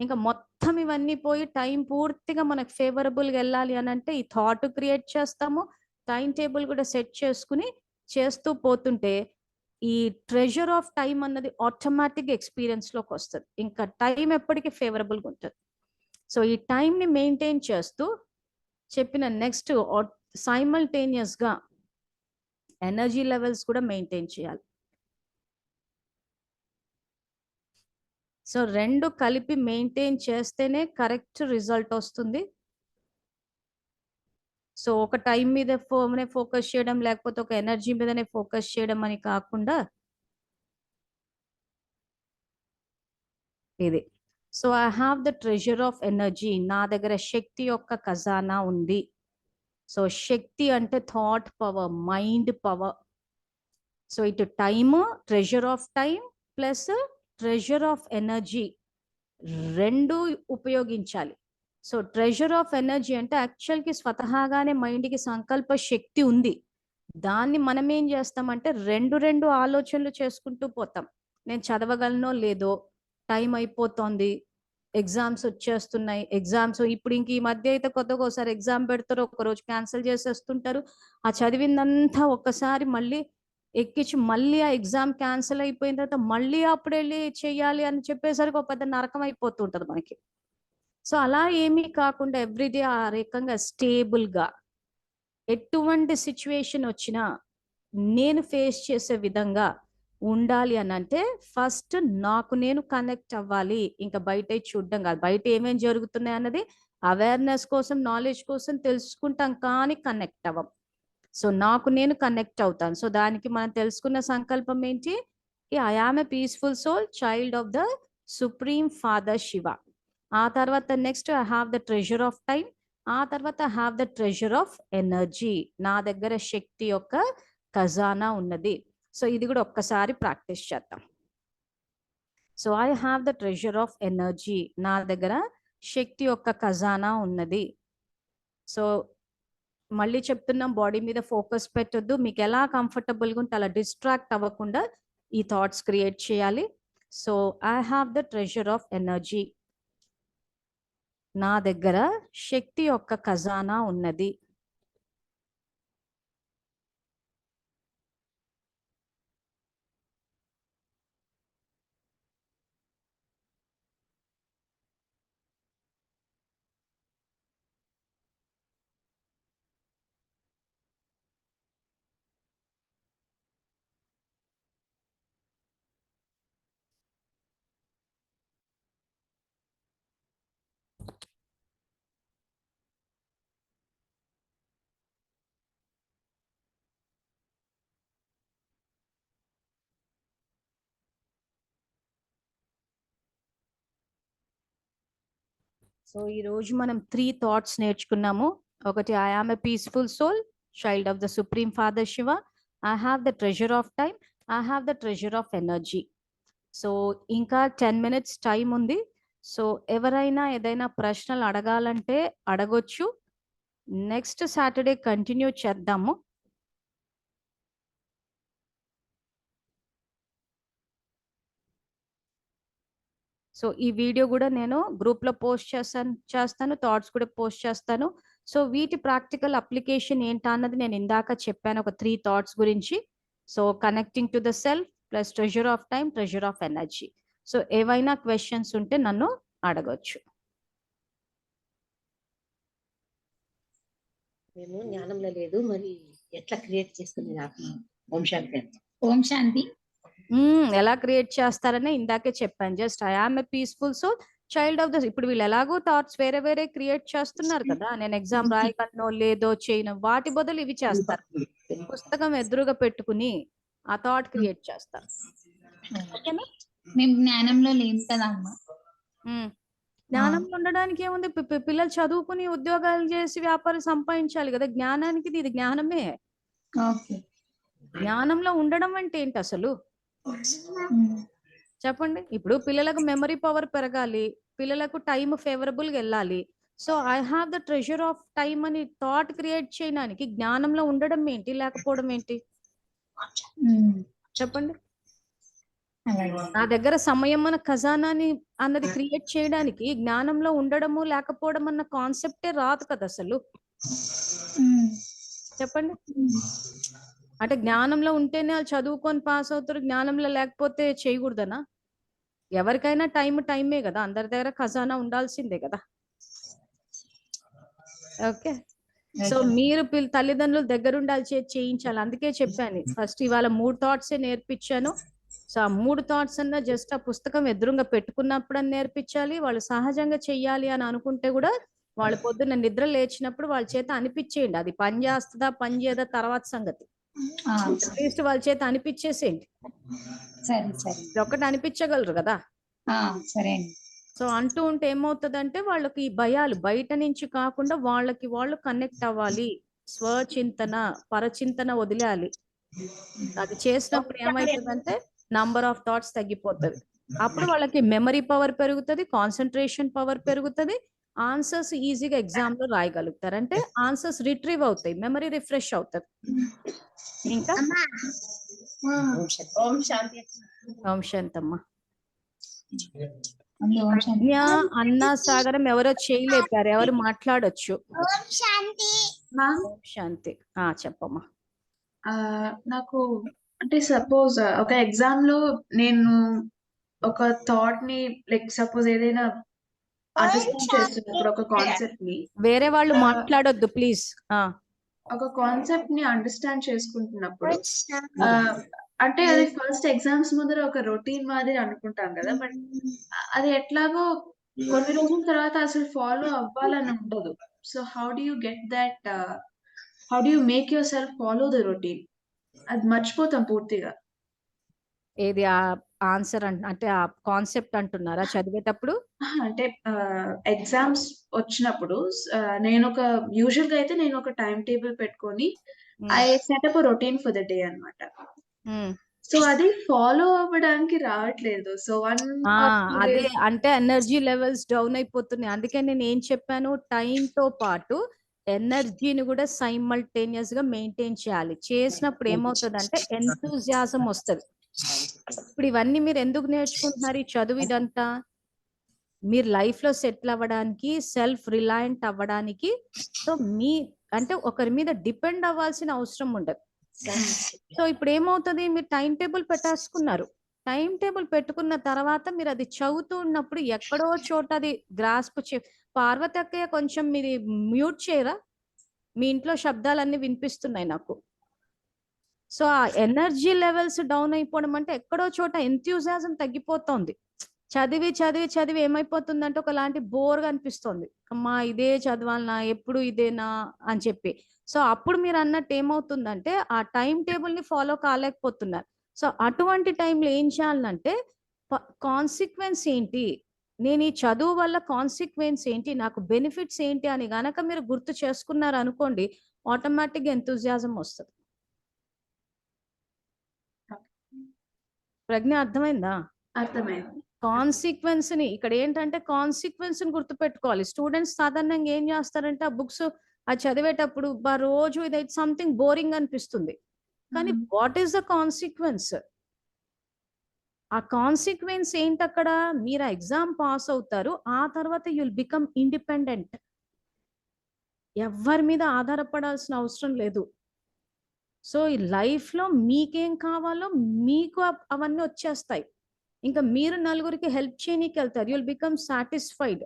ఇంకా మొత్తం ఇవన్నీ పోయి టైం పూర్తిగా మనకు ఫేవరబుల్గా వెళ్ళాలి అని అంటే ఈ థాట్ క్రియేట్ చేస్తాము, టైం టేబుల్ కూడా సెట్ చేసుకుని చేస్తూ పోతుంటే ఈ ట్రెజర్ ఆఫ్ టైం అన్నది ఆటోమేటిక్ ఎక్స్పీరియన్స్లోకి వస్తుంది. ఇంకా టైం ఎప్పటికీ ఫేవరబుల్గా ఉంటుంది. సో ఈ టైంని మెయింటైన్ చేస్తూ చెప్పిన నెక్స్ట్ సైమల్టేనియస్గా ఎనర్జీ లెవెల్స్ కూడా మెయింటైన్ చేయాలి. సో 2 కలిపి మెయింటైన్ చేస్తేనే కరెక్ట్ రిజల్ట్ వస్తుంది. సో ఒక టైం మీద ఫోకస్ చేయడం, లేకపోతే ఒక ఎనర్జీ మీదనే ఫోకస్ చేయడం అని కాకుండా ఇది. So I have the treasure of energy. నా దగ్గర శక్తి యొక్క ఖజానా ఉంది. సో శక్తి అంటే thought power, mind power. So ఇటు time, treasure of time plus treasure of energy 2 ఉపయోగించాలి. సో ట్రెజర్ ఆఫ్ ఎనర్జీ అంటే యాక్చువల్కి స్వతహాగానే మైండ్కి సంకల్ప శక్తి ఉంది. దాన్ని మనం ఏం చేస్తామంటే రెండు ఆలోచనలు చేసుకుంటూ పోతాం. నేను చదవగలనో లేదో, టైం అయిపోతుంది, ఎగ్జామ్స్ వచ్చేస్తున్నాయి, ఎగ్జామ్స్ ఇప్పుడు ఇంక ఈ మధ్య అయితే కొత్తగా ఒకసారి ఎగ్జామ్ పెడతారు, ఒకరోజు క్యాన్సిల్ చేసేస్తుంటారు. ఆ చదివిందంతా ఒక్కసారి మళ్ళీ ఎక్కించి మళ్ళీ ఆ ఎగ్జామ్ క్యాన్సిల్ అయిపోయిన తర్వాత మళ్ళీ అప్పుడు వెళ్ళి చెయ్యాలి అని చెప్పేసరికి ఒక పెద్ద నరకం అయిపోతుంటది మనకి. సో అలా ఏమీ కాకుండా ఎవ్రీడే ఆ రకంగా స్టేబుల్గా ఎటువంటి సిచ్యువేషన్ వచ్చినా నేను ఫేస్ చేసే విధంగా ఉండాలి అని అంటే ఫస్ట్ నాకు నేను కనెక్ట్ అవ్వాలి. ఇంకా బయట చూడడం కాదు, బయట ఏమేమి జరుగుతున్నాయి అన్నది అవేర్నెస్ కోసం, నాలెడ్జ్ కోసం తెలుసుకుంటాం, కానీ కనెక్ట్ అవ్వం. సో నాకు నేను కనెక్ట్ అవుతాను. సో దానికి మనం తెలుసుకున్న సంకల్పం ఏంటి? I am a peaceful soul, child of the supreme father Shiva. ఆ తర్వాత next I have the treasure of time. ఆ తర్వాత I have the treasure of energy. నా దగ్గర శక్తి యొక్క ఖజానా ఉన్నది. సో ఇది కూడా ఒక్కసారి ప్రాక్టీస్ చేద్దాం. So I have the treasure of energy. నా దగ్గర శక్తి యొక్క ఖజానా ఉన్నది. సో మళ్ళీ చెప్తున్నాం, బాడీ మీద ఫోకస్ పెట్టొద్దు. మీకు ఎలా కంఫర్టబుల్గా ఉంటే అలా డిస్ట్రాక్ట్ అవ్వకుండా ఈ థాట్స్ క్రియేట్ చేయాలి. So I have the treasure of energy. నా దగ్గర శక్తి యొక్క ఖజానా ఉన్నది. సో ఈ రోజు మనం 3 థాట్స్ నేర్చుకున్నాము. ఒకటి, I am a peaceful soul, child of the supreme father Shiva. I have the treasure of time. I have the treasure of energy. So ఇంకా 10 minutes టైం ఉంది. సో ఎవరైనా ఏదైనా ప్రశ్నలు అడగాలంటే అడగొచ్చు. నెక్స్ట్ సాటర్డే కంటిన్యూ చేద్దాము. సో ఈ వీడియో కూడా నేను గ్రూప్లో పోస్ట్ చేస్తాను, థాట్స్ కూడా పోస్ట్ చేస్తాను. సో వీటి ప్రాక్టికల్ అప్లికేషన్ ఏంటా అన్నది నేను ఇందాక చెప్పాను, ఒక 3 థాట్స్ గురించి. So connecting to the self plus treasure of time, treasure of energy. So ఏవైనా క్వశ్చన్స్ ఉంటే నన్ను అడగొచ్చు. మేము జ్ఞానంలో లేదు, మరి ఎట్లా క్రియేట్ చేసుకునే ఆత్మ? ఓం శాంతి. ఓం శాంతి. ఎలా క్రియేట్ చేస్తారని ఇందాకే చెప్పాను. Just I am a peaceful soul, child of the. ఇప్పుడు వీళ్ళు ఎలాగో థాట్స్ వేరే వేరే క్రియేట్ చేస్తున్నారు కదా, నేను ఎగ్జామ్ రాయగలనో లేదో చేయను, వాటి బదులు ఇవి చేస్తారు. పుస్తకం ఎదురుగా పెట్టుకుని ఆ థాట్ క్రియేట్ చేస్తారు. ఓకేనా? మేము జ్ఞానంలో లేము కదా అమ్మ. జ్ఞానంలో ఉండడానికి ఏముంది? పిల్లలు చదువుకుని ఉద్యోగాలు చేసి వ్యాపారం సంపాదించాలి కదా. జ్ఞానానికి ఇది జ్ఞానమే. ఓకే. జ్ఞానంలో ఉండడం అంటే ఏంటి అసలు చెప్పండి. ఇప్పుడు పిల్లలకు మెమరీ పవర్ పెరగాలి, పిల్లలకు టైం ఫేవరబుల్ గా వెళ్ళాలి. So I have the treasure of time అని థాట్ క్రియేట్ చేయడానికి జ్ఞానంలో ఉండడం ఏంటి, లేకపోవడం ఏంటి చెప్పండి. నా దగ్గర సమయం అన్న ఖజానాని అన్నది క్రియేట్ చేయడానికి జ్ఞానంలో ఉండడము లేకపోవడం అన్న కాన్సెప్టే రాదు కదా అసలు. చెప్పండి. అంటే జ్ఞానంలో ఉంటేనే వాళ్ళు చదువుకొని పాస్ అవుతారు, జ్ఞానంలో లేకపోతే చేయకూడదనా? ఎవరికైనా టైమే కదా, అందరి దగ్గర ఖజానా ఉండాల్సిందే కదా. ఓకే. సో మీరు తల్లిదండ్రులు దగ్గరుండాలి, చేయించాలి. అందుకే చెప్పాను ఫస్ట్ ఇవాళ 3 థాట్సే నేర్పించాను. సో ఆ 3 థాట్స్ అన్న జస్ట్ ఆ పుస్తకం ఎదురుగా పెట్టుకున్నప్పుడు అని నేర్పించాలి. వాళ్ళు సహజంగా చెయ్యాలి అని అనుకుంటే కూడా వాళ్ళు పొద్దున్న నిద్ర లేచినప్పుడు వాళ్ళ చేత అనిపించేయండి. అది పని చేస్తుందా పని చేయదా తర్వాత సంగతి. అట్లీస్ట్ వాళ్ళ చేత అనిపించేసేయండి. సరే సరే. ఒకటి అనిపించగలరు కదా. సరే అండి. సో అంటూ ఉంటే ఏమవుతుందంటే వాళ్ళకి ఈ భయాలు బయట నుంచి కాకుండా వాళ్ళకి వాళ్ళు కనెక్ట్ అవ్వాలి. స్వచింతన, పరచింతన వదిలేయాలి. అది చేసినప్పుడు ఏమవుతుందంటే నంబర్ ఆఫ్ థాట్స్ తగ్గిపోతుంది. అప్పుడు వాళ్ళకి మెమరీ పవర్ పెరుగుతుంది, కాన్సన్ట్రేషన్ పవర్ పెరుగుతుంది, ఆన్సర్స్ ఈజీగా ఎగ్జామ్ లో రాయగలుగుతారు. అంటే ఆన్సర్స్ రిట్రీవ్ అవుతాయి, మెమరీ రిఫ్రెష్ అవుతుంది. ఇంకా ఓం శాంతి. ఓం శాంతమ్మ. ఓం శాంతి. అన్న సాగరం ఎవరో చేయలేపారు, ఎవరు మాట్లాడొచ్చు. ఓం శాంతి. ఓం శాంతి. చెప్పమ్మా. నాకు అంటే సపోజ్ ఒక ఎగ్జామ్ లో నేను ఒక థాట్ ని లైక్ సపోజ్ ఏదైనా అండర్స్టాండ్ చేస్తున్నప్పుడు ఒక కాన్సెప్ట్ ని, వేరే వాళ్ళు మాట్లాడొద్దు ప్లీజ్. ఒక కాన్సెప్ట్ ని అండర్స్టాండ్ చేసుకుంటున్నప్పుడు అంటే అది ఫస్ట్ ఎగ్జామ్స్ ముందర ఒక రొటీన్ మాదిరి అనుకుంటాం కదా, బట్ అది ఎట్లాగో కొన్ని రోజుల తర్వాత అసలు ఫాలో అవ్వాలని ఉండదు. So how do you get that, how do you make your self follow the routine? అది మర్చిపోతాం పూర్తిగా. ఏది ఆ ఆన్సర్ అంటే ఆ కాన్సెప్ట్ అంటున్నారా చదివేటప్పుడు? అంటే ఎగ్జామ్స్ వచ్చినప్పుడు నేను ఒక యూజువల్‌గా అయితే నేను ఒక టైమ్ టేబుల్ పెట్టుకొని I set up a routine for the day అన్నమాట. సో అది ఫాలో అవ్వడానికి రావట్లేదు. సో 1 ఆర్ 2 అదే డేస్ అంటే ఎనర్జీ లెవెల్స్ డౌన్ అయిపోతున్నాయి. అందుకే నేను ఏం చెప్పాను, టైం తో పాటు ఎనర్జీని కూడా సైమల్టేనియస్ గా మెయింటైన్ చేయాలి. చేసినప్పుడు ఏమవుతుందంటే ఎంతూజియాజం వస్తుంది. ఇప్పుడు ఇవన్నీ మీరు ఎందుకు నేర్చుకుంటున్నారు? ఈ చదువు ఇదంతా మీరు లైఫ్ లో సెటిల్ అవ్వడానికి, సెల్ఫ్ రిలయంట్ అవ్వడానికి. సో మీ అంటే ఒకరి మీద డిపెండ్ అవ్వాల్సిన అవసరం ఉండదు. సో ఇప్పుడు ఏమవుతుంది, మీరు టైం టేబుల్ పెట్టేసుకున్నారు. టైం టేబుల్ పెట్టుకున్న తర్వాత మీరు అది చదువుతూ ఉన్నప్పుడు ఎక్కడో చోట అది గ్రాస్ప్ పార్వతి అక్కయ్య కొంచెం మీరు మ్యూట్ చేయరా? మీ ఇంట్లో శబ్దాలన్నీ వినిపిస్తున్నాయి నాకు. సో ఆ ఎనర్జీ లెవెల్స్ డౌన్ అయిపోవడం అంటే ఎక్కడో చోట ఎంథ్యూజాజం తగ్గిపోతుంది. చదివి చదివి చదివి ఏమైపోతుందంటే ఒకలాంటి బోర్గా అనిపిస్తుంది. అమ్మా ఇదే చదవాలనా, ఎప్పుడు ఇదేనా అని చెప్పి. సో అప్పుడు మీరు అన్నట్టు ఏమవుతుందంటే ఆ టైం టేబుల్ ని ఫాలో కాలేకపోతున్నారు. సో అటువంటి టైంలో ఏం చేయాలంటే కాన్సిక్వెన్స్ ఏంటి, నేను ఈ చదువు వల్ల కాన్సిక్వెన్స్ ఏంటి, నాకు బెనిఫిట్స్ ఏంటి అని గనక మీరు గుర్తు చేసుకున్నారు అనుకోండి, ఆటోమేటిక్గా ఎంతూజియాజం వస్తుంది. ప్రజ్ఞ అర్థమైందా? అర్థమైంది. కాన్సిక్వెన్స్ ని ఇక్కడ ఏంటంటే కాన్సిక్వెన్స్ ని గుర్తుపెట్టుకోవాలి. స్టూడెంట్స్ సాధారణంగా ఏం చేస్తారంటే ఆ బుక్స్ అది చదివేటప్పుడు రోజు ఇది సంథింగ్ బోరింగ్ అనిపిస్తుంది. కానీ వాట్ ఈస్ ద కాన్సిక్వెన్స్? ఆ కాన్సిక్వెన్స్ ఏంటి అక్కడ? మీరు ఆ ఎగ్జామ్ పాస్ అవుతారు, ఆ తర్వాత యుల్ బికమ్ ఇండిపెండెంట్. ఎవరి మీద ఆధారపడాల్సిన అవసరం లేదు. సో ఈ లైఫ్ లో మీకేం కావాలో మీకు అవన్నీ వచ్చేస్తాయి. ఇంకా మీరు నలుగురికి హెల్ప్ చేయనీకి వెళ్తారు. You'll become satisfied.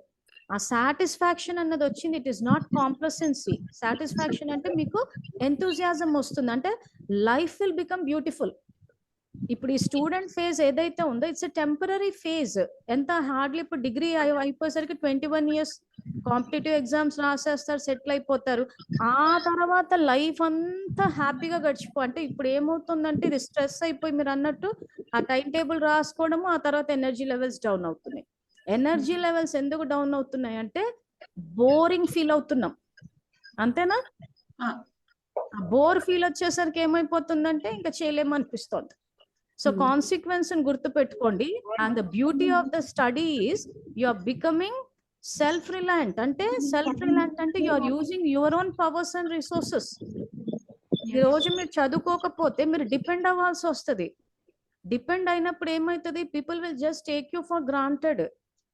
ఆ సాటిస్ఫాక్షన్ అన్నది వచ్చింది. It is not complacency. Satisfaction అంటే మీకు ఎంతూజియాజం వస్తుంది, అంటే లైఫ్ విల్ బికమ్ బ్యూటిఫుల్. ఇప్పుడు ఈ స్టూడెంట్ ఫేజ్ ఏదైతే ఉందో ఇట్స్ ఎ టెంపరీ ఫేజ్. ఎంత హార్డ్లీ ఇప్పుడు డిగ్రీ అయిపోయేసరికి 21 years కాంపిటేటివ్ ఎగ్జామ్స్ రాసేస్తారు, సెటిల్ అయిపోతారు. ఆ తర్వాత లైఫ్ అంతా హ్యాపీగా అంటే ఇప్పుడు ఏమవుతుందంటే ఇది స్ట్రెస్ అయిపోయి మీరు అన్నట్టు ఆ టైం టేబుల్ రాసుకోవడము, ఆ తర్వాత ఎనర్జీ లెవెల్స్ డౌన్ అవుతున్నాయి. ఎనర్జీ లెవెల్స్ ఎందుకు డౌన్ అవుతున్నాయి అంటే బోరింగ్ ఫీల్ అవుతున్నాం, అంతేనా? బోర్ ఫీల్ వచ్చేసరికి ఏమైపోతుందంటే ఇంకా చేయలేమనిపిస్తుంది. సో కాన్సిక్వెన్స్ గుర్తు పెట్టుకోండి. And the beauty of the study is you are becoming self reliant. అంటే సెల్ఫ్ రిలయంట్ అంటే you are using your own powers and resources. ఈ రోజు మీరు చదువుకోకపోతే మీరు డిపెండ్ అవ్వాల్సి వస్తుంది. డిపెండ్ అయినప్పుడు ఏమవుతుంది, people will just take you for granted.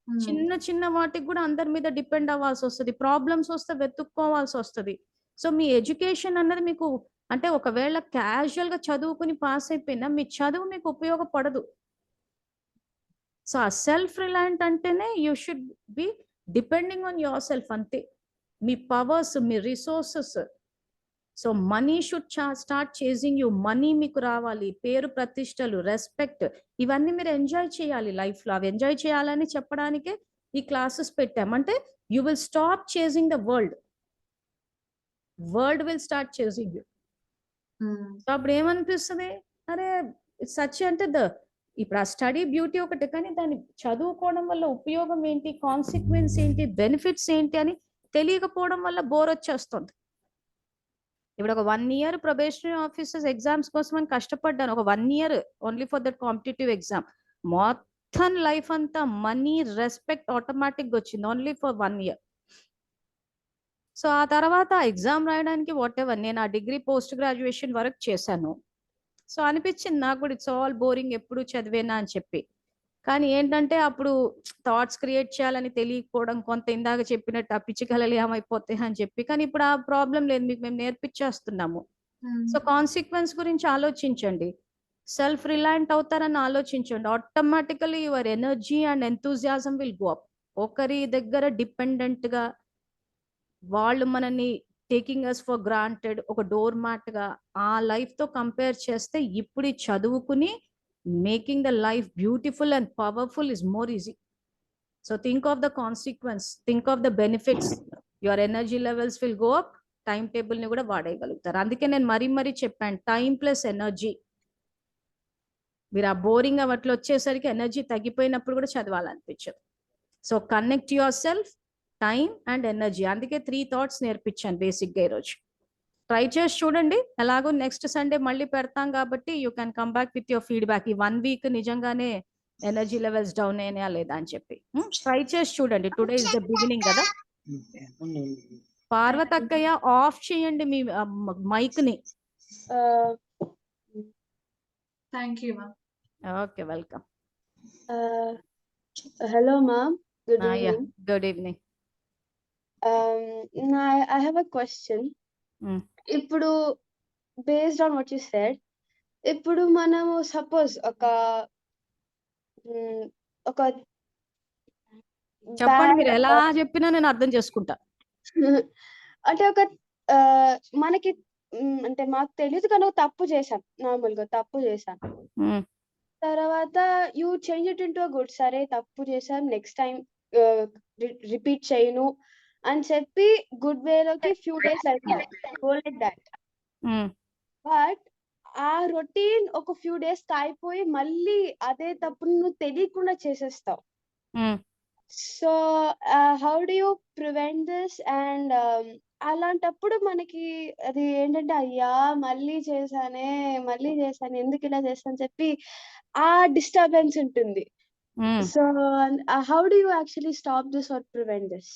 చిన్న చిన్న వాటికి కూడా అందరి మీద డిపెండ్ అవ్వాల్సి వస్తుంది. ప్రాబ్లమ్స్ వస్తే వెతుక్కోవాల్సి వస్తుంది. సో మీ ఎడ్యుకేషన్ అన్నది మీకు అంటే ఒకవేళ క్యాజువల్ గా చదువుకుని పాస్ అయిపోయినా మీ చదువు మీకు ఉపయోగపడదు. సో ఆ సెల్ఫ్ రిలయంట్ అంటేనే you should be depending on your self, అంతే. మీ పవర్స్, మీ resources. So money should start chasing you. Money మీకు రావాలి, పేరు ప్రతిష్టలు, రెస్పెక్ట్, ఇవన్నీ మీరు ఎంజాయ్ చేయాలి లైఫ్ లో. అవి ఎంజాయ్ చేయాలని చెప్పడానికే ఈ క్లాసెస్ పెట్టామంటే you will stop chasing the world. World will start chasing you. So అప్పుడు ఏమనిపిస్తుంది, అరే సచ్ అంటే ఇప్పుడు ఆ స్టడీ బ్యూటీ ఒకటి, కానీ దాన్ని చదువుకోవడం వల్ల ఉపయోగం ఏంటి, కాన్సిక్వెన్స్ ఏంటి, బెనిఫిట్స్ ఏంటి అని తెలియకపోవడం వల్ల బోర్ వచ్చేస్తుంది. ఇప్పుడు ఒక 1 year ప్రొబేషనరీ ఆఫీసర్స్ ఎగ్జామ్స్ కోసం అని కష్టపడ్డాను. ఒక 1 year only for that competitive exam. మొత్తం లైఫ్ అంతా మనీ, రెస్పెక్ట్ ఆటోమేటిక్ వచ్చింది ఓన్లీ ఫర్ 1 year. సో ఆ తర్వాత ఎగ్జామ్ రాయడానికి వాట్ ఎవర్ నేను ఆ డిగ్రీ పోస్ట్ గ్రాడ్యుయేషన్ వరకు చేశాను. సో అనిపించింది నాకు కూడా ఇట్స్ ఆల్ బోరింగ్, ఎప్పుడు చదివేనా అని చెప్పి. కానీ ఏంటంటే అప్పుడు థాట్స్ క్రియేట్ చేయాలని తెలియకపోవడం, కొంత ఇందాక చెప్పినట్టు ఆ పిచ్చికలలు ఏమైపోతాయి అని చెప్పి. కానీ ఇప్పుడు ఆ ప్రాబ్లం లేదు, మీకు మేము నేర్పించేస్తున్నాము. సో కాన్సిక్వెన్స్ గురించి ఆలోచించండి, సెల్ఫ్ రిలయంట్ అవుతారని ఆలోచించండి. Automatically your energy and enthusiasm will go up. ఒకరి దగ్గర డిపెండెంట్ గా వాళ్ళు మనని టేకింగ్ అస్ ఫర్ గ్రాంటెడ్, ఒక డోర్ మ్యాట్ గా ఆ లైఫ్ తో కంపేర్ చేస్తే ఇప్పుడు చదువుకుని making the life beautiful and powerful is more easy. So think of the consequence, think of the benefits, your energy levels will go up. Time table ని కూడా వాడేయగలుగుతారు. అందుకే నేను మరీ చెప్పాను, టైం ప్లస్ ఎనర్జీ. మీరు ఆ బోరింగ్ అట్లా వచ్చేసరికి ఎనర్జీ తగ్గిపోయినప్పుడు కూడా చదవాలనిపించదు. So connect your self, time and energy. అందుకే 3 థాట్స్ నేర్పించాను బేసిక్గా ఈరోజు. ట్రై చేసి చూడండి. ఎలాగో నెక్స్ట్ సండే మళ్ళీ పెడతాం కాబట్టి you can come back with your feedback. ఈ 1 వీక్ నిజంగానే ఎనర్జీ లెవెల్స్ డౌన్ అయినాయా లేదా అని చెప్పి ట్రై చేసి చూడండి. టుడే ఇస్ ద బిగినింగ్ కదా. పార్వతక్కయ్య ఆఫ్ చేయండి మీ మైక్ ని. Thank you ma'am. Okay, welcome. Hello, ma'am. Good yeah, evening. Good evening. I have a question. ఇప్పుడు based on what you said, ఇప్పుడు మనము సపోజ్ ఒక చెప్పండి, మీరు bad ఎలా చెప్పినా నేను అర్థం చేసుకుంటా. అంటే ఒక మనకి అంటే మాకు తెలియదు కానీ ఒక తప్పు చేశాం, నార్మల్గా తప్పు చేశాను. తర్వాత you change it into good. సరే తప్పు చేశాం, నెక్స్ట్ టైం రిపీట్ చేయను అని చెప్పి గుడ్ వేలోకి ఫ్యూ డేస్ అయిపోయింది. Go like that. బట్ ఆ రొటీన్ ఒక ఫ్యూ డేస్ అయిపోయి మళ్ళీ అదే తప్పును నువ్వు తెలియకుండా చేసేస్తావు. So how do you prevent this? And అలాంటప్పుడు మనకి అది ఏంటంటే అయ్యా మళ్ళీ చేశానే ఎందుకు ఇలా చేస్తాను చెప్పి ఆ డిస్టర్బెన్స్ ఉంటుంది. So how do you actually stop this or prevent this?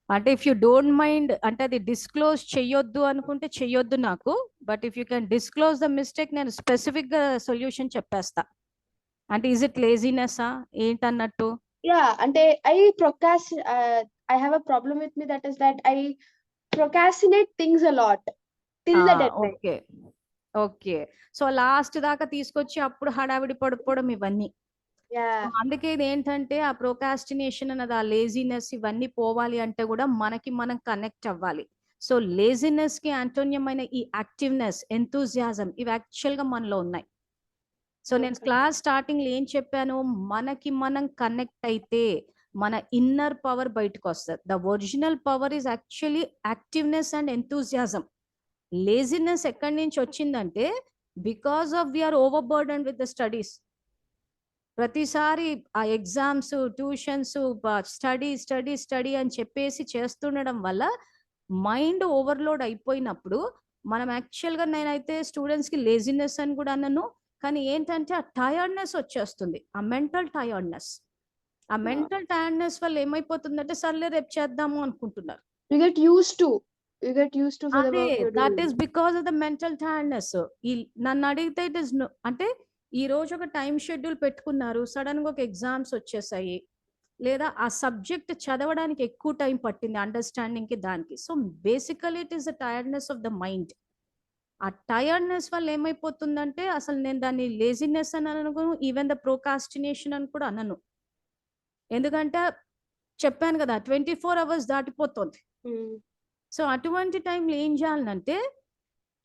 అంటే ఇఫ్ యూ డోంట్ మైండ్, అంటే అది డిస్క్లోజ్ చెయ్యొద్దు అనుకుంటే చెయ్యొద్దు నాకు. But if you can disclose the mistake, నేను స్పెసిఫిక్ గా సొల్యూషన్ చెప్పేస్తా. అంటే ఇస్ ఇట్ లేజినెస్సా ఏంటన్నట్టు? యా, అంటే I have a problem with me, that is that I procrastinate things a lot till the deadline. Okay okay. So last దాకా తీసుకొచ్చి అప్పుడు హడావిడి పడిపోవడం ఇవన్నీ. అందుకే ఇది ఏంటంటే ఆ ప్రోకాస్టినేషన్ అన్నది, ఆ లేజినెస్ ఇవన్నీ పోవాలి అంటే కూడా మనకి మనం కనెక్ట్ అవ్వాలి. సో లేజినెస్ కి అంటోన్యమైన ఈ యాక్టివ్నెస్, ఎంతూజియాజం, ఇవి యాక్చువల్ గా మనలో ఉన్నాయి. సో నేను క్లాస్ స్టార్టింగ్ లో ఏం చెప్పాను, మనకి మనం కనెక్ట్ అయితే మన ఇన్నర్ పవర్ బయటకు వస్తుంది. The original power is actually activeness and enthusiasm. Laziness ఎక్కడి నుంచి వచ్చిందంటే because of we're over burden with the studies. ప్రతిసారి ఆ exams, tuitions, study study study అని చెప్పేసి చేస్తుండడం వల్ల మైండ్ ఓవర్లోడ్ అయిపోయినప్పుడు మనం యాక్చువల్గా, నేనైతే స్టూడెంట్స్కి లేజినెస్ అని కూడా అన్నాను, కానీ ఏంటంటే ఆ టయర్డ్నెస్ వచ్చేస్తుంది, ఆ మెంటల్ టయర్డ్నెస్. ఆ మెంటల్ టయర్డ్నెస్ వల్ల ఏమైపోతుందంటే సర్లే రేపు చేద్దాము అనుకుంటున్నారు. You get used to for the work you're that doing. Is because of the mental tiredness. నన్ను అడిగితే ఇట్ ఇస్ అంటే ఈ రోజు ఒక టైం షెడ్యూల్ పెట్టుకున్నారు, సడన్ గా ఒక ఎగ్జామ్స్ వచ్చేసాయి, లేదా ఆ సబ్జెక్ట్ చదవడానికి ఎక్కువ టైం పట్టింది అండర్స్టాండింగ్ కి, దానికి. So basically it is the tiredness of the mind. ఆ టయర్డ్నెస్ వల్ల ఏమైపోతుందంటే అసలు నేను దాన్ని లేజినెస్ అని అనను, ఈవెన్ ద ప్రోకాస్టినేషన్ అని కూడా అనను. ఎందుకంటే చెప్పాను కదా 24 hours దాటిపోతుంది. సో అటువంటి టైంలో ఏం చేయాలంటే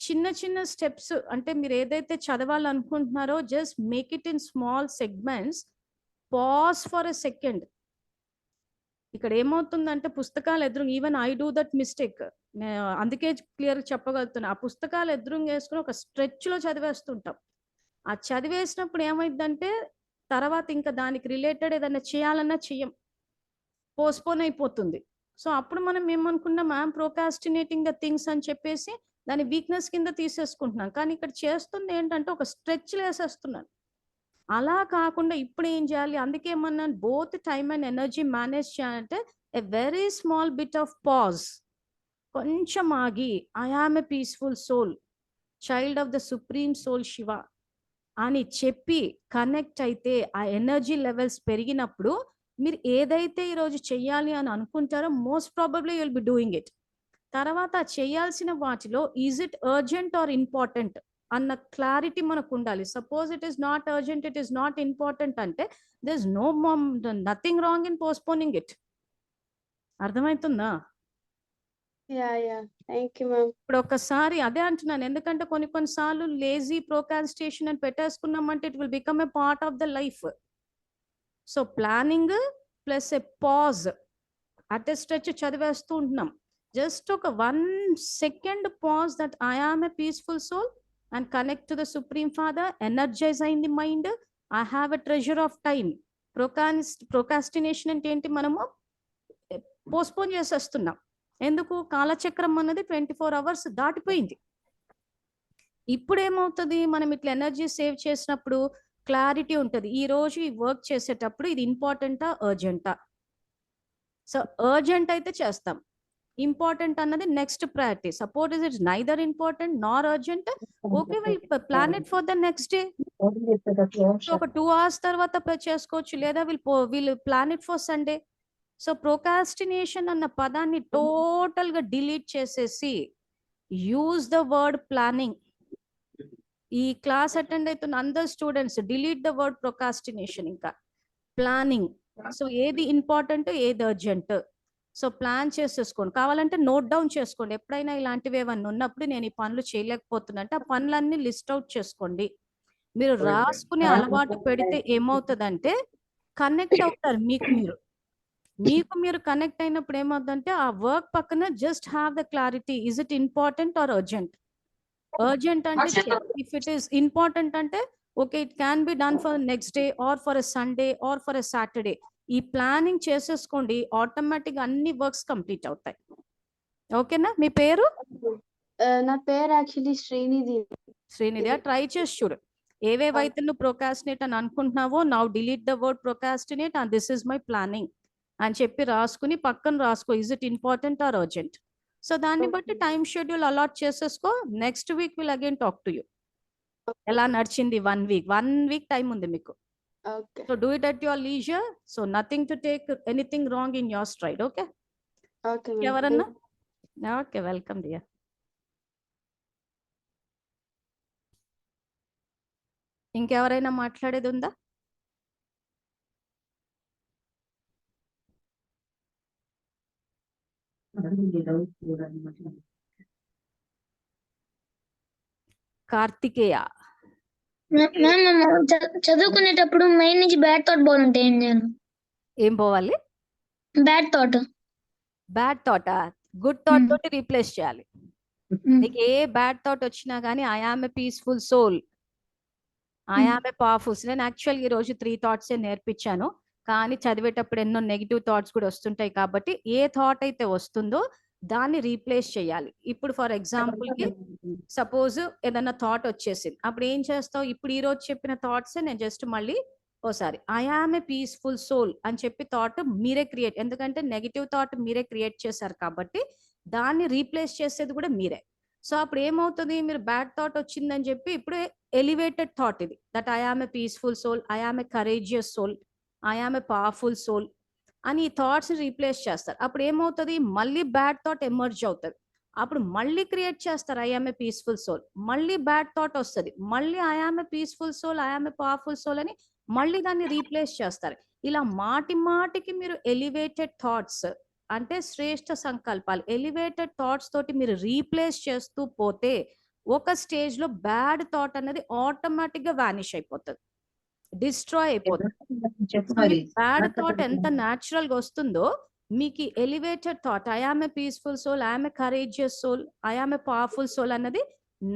చిన్న చిన్న స్టెప్స్, అంటే మీరు ఏదైతే చదవాలనుకుంటున్నారో just make it in small segments, pause for a second. ఇక్కడ ఏమవుతుందంటే పుస్తకాలు ఎదురు, even I do that mistake, అందుకే క్లియర్ చెప్పగలుగుతున్నా. ఆ పుస్తకాలు ఎదురుగా వేసుకుని ఒక స్ట్రెచ్ లో చదివేస్తుంటాం. ఆ చదివేసినప్పుడు ఏమైందంటే తర్వాత ఇంకా దానికి రిలేటెడ్ ఏదైనా చేయాలన్నా చెయ్యం, పోస్ట్పోన్ అయిపోతుంది. సో అప్పుడు మనం ఏమనుకున్నాం, ఐఎమ్ ప్రోకాస్టినేటింగ్ ద థింగ్స్ అని చెప్పేసి దాని వీక్నెస్ కింద తీసేసుకుంటున్నాం. కానీ ఇక్కడ చేస్తుంది ఏంటంటే ఒక స్ట్రెచ్ వేసేస్తున్నాను. అలా కాకుండా ఇప్పుడు ఏం చేయాలి, అందుకే ఏమన్నాను, both time and energy manage చేయాలంటే a very small bit of pause, కొంచెం ఆగి I am a peaceful soul, child of the supreme soul Shiva అని చెప్పి కనెక్ట్ అయితే ఆ ఎనర్జీ లెవెల్స్ పెరిగినప్పుడు మీరు ఏదైతే ఈరోజు చెయ్యాలి అని అనుకుంటారో most probably you'll be doing it. తర్వాత చేయాల్సిన వాటిలో is it urgent or important అన్న క్లారిటీ మనకు ఉండాలి. Suppose it is not urgent, it is not important అంటే there is nothing wrong in postponing it. అర్థమవుతుందా? Thank you ma'am. ఇప్పుడు ఒకసారి అదే అంటున్నాను, ఎందుకంటే కొన్నిసార్లు లేజీ ప్రోకాస్టినేషన్ అని పెట్టేసుకున్నామంటే it will become a part of the life. So planning plus a pause, at a stretch చదివేస్తూ ఉంటున్నాం, జస్ట్ ఒక 1 second pause that I am a peaceful soul and connect to the Supreme Father, energize అయింది mind. I have a treasure of time. Procrastination అంటే ఏంటి? మనము పోస్ట్పోన్ చేసేస్తున్నాం. ఎందుకు? కాలచక్రం అన్నది 24 అవర్స్ దాటిపోయింది. ఇప్పుడు ఏమవుతుంది? మనం ఇట్లా ఎనర్జీ సేవ్ చేసినప్పుడు క్లారిటీ ఉంటుంది. ఈ రోజు ఈ వర్క్ చేసేటప్పుడు ఇది ఇంపార్టెంటా అర్జెంటా? సో అర్జెంట్ అయితే చేస్తాం, ఇంపార్టెంట్ అన్నది next priority. Suppose it's neither important nor urgent, okay will plan it for the next day. ఒక 2 hours తర్వాత చేసుకోవచ్చు, లేదా will plan it for Sunday. So procrastination అన్న పదాన్ని టోటల్ గా డిలీట్ చేసేసి యూజ్ ద వర్డ్ ప్లానింగ్. ఈ క్లాస్ అటెండ్ అవుతున్న అందరు students delete the word procrastination, ఇంకా ప్లానింగ్. సో ఏది ఇంపార్టెంట్, ఏది అర్జెంట్, సో ప్లాన్ చేసేసుకోండి. కావాలంటే నోట్ డౌన్ చేసుకోండి. ఎప్పుడైనా ఇలాంటివి ఏమన్నా ఉన్నప్పుడు నేను ఈ పనులు చేయలేకపోతున్నంటే ఆ పనులన్నీ లిస్ట్ అవుట్ చేసుకోండి. మీరు రాసుకునే అలవాటు పెడితే ఏమవుతుందంటే కనెక్ట్ అవుతారు. మీకు మీరు కనెక్ట్ అయినప్పుడు ఏమవుతుందంటే ఆ వర్క్ పక్కన just have the clarity, is it important or urgent. Urgent అంటే ఇఫ్ ఇట్ ఈస్ ఇంపార్టెంట్ అంటే okay it can be done for next day or for a Sunday or for a Saturday. ఈ ప్లానింగ్ చేసేసుకోండి, ఆటోమేటిక్ అన్ని వర్క్స్ కంప్లీట్ అవుతాయి. ఓకేనా? మీ పేరు? నా పేరు యాక్చువల్లీ శ్రీనిధి. శ్రీనిధి. ట్రై చేసి చూడు. ఏవేవైతే నువ్వు ప్రొకాస్టినేట్ అని అనుకుంటున్నావో now delete the word procrastinate and this is my planning అని చెప్పి రాసుకుని పక్కన రాసుకో, is it important or urgent. So దాన్ని బట్టి టైం షెడ్యూల్ అలాట్ చేసేసుకో. Next week will again talk to you. ఎలా నడిచింది 1 week? 1 week టైం ఉంది మీకు. Okay. So do it at your leisure. So nothing to take anything wrong in your stride. Okay? Okay. ఎవరన్నా? Okay, welcome dear. ఇంకెవరైనా మాట్లాడేది ఉందా? కార్తికేయ. చదువుకునేటప్పుడు మెయిన్ నుంచి బ్యాడ్ థాట్ పోవాలంటే ఏం చేయాలి? ఏం పోవాలి? Bad thought. Bad thought good thought తోటి రీప్లేస్ చేయాలి. నీకు ఏ బ్యాడ్ థాట్ వచ్చినా కానీ I am a peaceful soul, I am a powerful. నేను యాక్చువల్గా ఈ రోజు 3 thoughts నేర్పించాను, కానీ చదివేటప్పుడు ఎన్నో నెగిటివ్ థాట్స్ కూడా వస్తుంటాయి. కాబట్టి ఏ థాట్ అయితే వస్తుందో దాన్ని రీప్లేస్ చేయాలి. ఇప్పుడు ఫర్ ఎగ్జాంపుల్ కి సపోజ్ ఏదన్నా థాట్ వచ్చేసింది, అప్పుడు ఏం చేస్తావు? ఇప్పుడు ఈ రోజు చెప్పిన థాట్స్ నేను జస్ట్ మళ్ళీ ఓసారి I am a peaceful soul అని చెప్పి థాట్ మీరే క్రియేట్, ఎందుకంటే నెగిటివ్ థాట్ మీరే క్రియేట్ చేశారు కాబట్టి దాన్ని రీప్లేస్ చేసేది కూడా మీరే. సో అప్పుడు ఏమవుతుంది? మీరు బ్యాడ్ థాట్ వచ్చిందని చెప్పి ఇప్పుడు ఎలివేటెడ్ థాట్ ఇది, that I am a peaceful soul, I am a courageous soul, I am a powerful soul అని ఈ థాట్స్ రీప్లేస్ చేస్తారు. అప్పుడు ఏమవుతుంది? మళ్ళీ బ్యాడ్ థాట్ ఎమర్జ్ అవుతుంది. అప్పుడు మళ్ళీ క్రియేట్ చేస్తారు I am a peaceful soul, మళ్ళీ బ్యాడ్ థాట్ వస్తుంది, మళ్ళీ I am a peaceful soul, I am a powerful soul అని మళ్ళీ దాన్ని రీప్లేస్ చేస్తారు. ఇలా మాటి మాటికి మీరు ఎలివేటెడ్ థాట్స్ అంటే శ్రేష్ఠ సంకల్పాలు, ఎలివేటెడ్ థాట్స్ తోటి మీరు రీప్లేస్ చేస్తూ పోతే ఒక స్టేజ్ లో బ్యాడ్ థాట్ అనేది ఆటోమేటిక్ గా వానిష్ అయిపోతుంది, డిస్ట్రాయ్ అయిపోతుంది. బ్యాడ్ థాట్ ఎంత న్యాచురల్ గా వస్తుందో మీకు elevated thought I am a peaceful soul, I am a courageous soul, I am a powerful soul అన్నది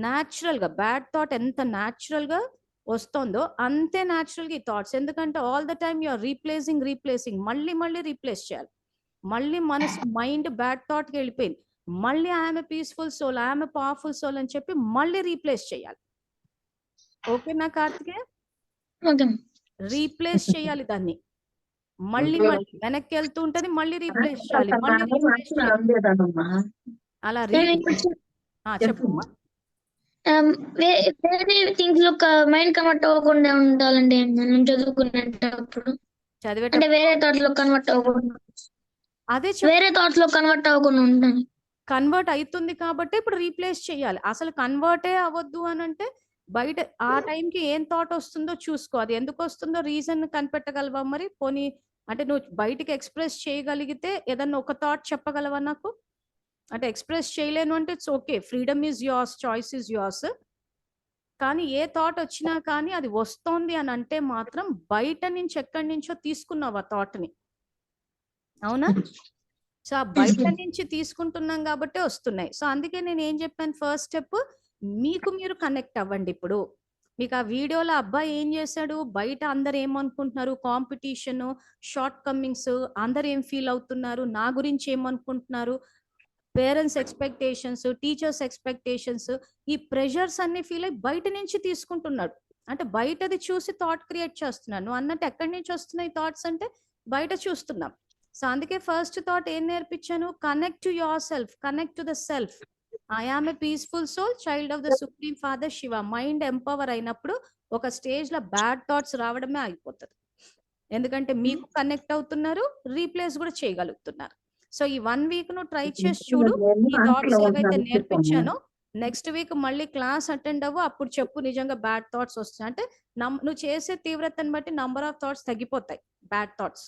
న్యాచురల్ గా, బ్యాడ్ థాట్ ఎంత న్యాచురల్ గా వస్తుందో అంతే న్యాచురల్ గా ఈ థాట్స్. ఎందుకంటే all the time you're replacing మళ్ళీ మళ్ళీ రీప్లేస్ చేయాలి. మళ్ళీ మనసు మైండ్ బ్యాడ్ థాట్ కి వెళ్ళిపోయింది, మళ్ళీ I'm a peaceful soul, I'm a powerful soul అని చెప్పి మళ్ళీ రీప్లేస్ చేయాలి. ఓకేనా కార్తికేయ? రీప్లేస్ చేయాలి దాన్ని, మళ్ళీ మళ్ళీ వెనక్కి వెళ్తూ ఉంటది, మళ్ళీ రీప్లేస్ చేయాలి, మళ్ళీ రీప్లేస్ చేయాలి. అలా చెప్పమ్మా. వేరే థింగ్స్ లో మైండ్ కన్వర్ట్ అవ్వకుండా ఉండాలండి మనం చదువుకునేటప్పుడు. అంటే వేరే థాట్స్ లో కన్వర్ట్ అవ్వకుండా, అదే వేరే థాట్స్ లో కన్వర్ట్ అవ్వకుండా ఉంటాను. కన్వర్ట్ అవుతుంది కాబట్టి ఇప్పుడు రీప్లేస్ చేయాలి. అసలు కన్వర్టే అవ్వద్దు అని అంటే బయట ఆ టైంకి ఏం థాట్ వస్తుందో చూసుకో, అది ఎందుకు వస్తుందో రీజన్ కనిపెట్టగలవా? మరి పోనీ అంటే నువ్వు బయటికి ఎక్స్ప్రెస్ చేయగలిగితే ఏదన్నా ఒక థాట్ చెప్పగలవా నాకు? అంటే ఎక్స్ప్రెస్ చేయలేను అంటే it's okay, freedom is yours, choice is yours. కానీ ఏ థాట్ వచ్చినా కానీ అది వస్తోంది అని అంటే మాత్రం బయట నుంచి ఎక్కడి నుంచో తీసుకున్నావు ఆ థాట్ని, అవునా? సో ఆ బయట నుంచి తీసుకుంటున్నాం కాబట్టి వస్తున్నాయి. సో అందుకే నేను ఏం చెప్పాను, ఫస్ట్ స్టెప్ మీకు మీరు కనెక్ట్ అవ్వండి. ఇప్పుడు మీకు ఆ వీడియోలో అబ్బాయి ఏం చేశాడు, బయట అందరు ఏమనుకుంటున్నారు, కాంపిటీషన్, షార్ట్ కమింగ్స్, అందరు ఏం ఫీల్ అవుతున్నారు, నా గురించి ఏమనుకుంటున్నారు, పేరెంట్స్ ఎక్స్పెక్టేషన్స్, టీచర్స్ ఎక్స్పెక్టేషన్స్, ఈ ప్రెషర్స్ అన్ని ఫీల్ అయ్యి బయట నుంచి తీసుకుంటున్నాడు. అంటే బయటది చూసి థాట్ క్రియేట్ చేస్తున్నాను. నువ్వు అన్నట్టు ఎక్కడి నుంచి వస్తున్నాయి థాట్స్ అంటే బయట చూస్తున్నాం. సో అందుకే ఫస్ట్ థాట్ ఏం నేర్పించాను, connect to your self, connect to the self. I am a peaceful soul, child of the supreme father Shiva. Mind empower అయినప్పుడు ఒక స్టేజ్ లో బ్యాడ్ థాట్స్ రావడమే ఆగిపోతుంది. ఎందుకంటే మీకు కనెక్ట్ అవుతున్నారు, రీప్లేస్ కూడా చేయగలుగుతున్నారు. సో ఈ 1 వీక్ నువ్వు ట్రై చేసి చూడు. ఈ థాట్స్ ఏవైతే నేర్పించానో నెక్స్ట్ వీక్ మళ్ళీ క్లాస్ అటెండ్ అవ్వు, అప్పుడు చెప్పు నిజంగా బ్యాడ్ థాట్స్ వస్తాయి అంటే నువ్వు చేసే తీవ్రతను బట్టి నంబర్ ఆఫ్ థాట్స్ తగ్గిపోతాయి, bad thoughts.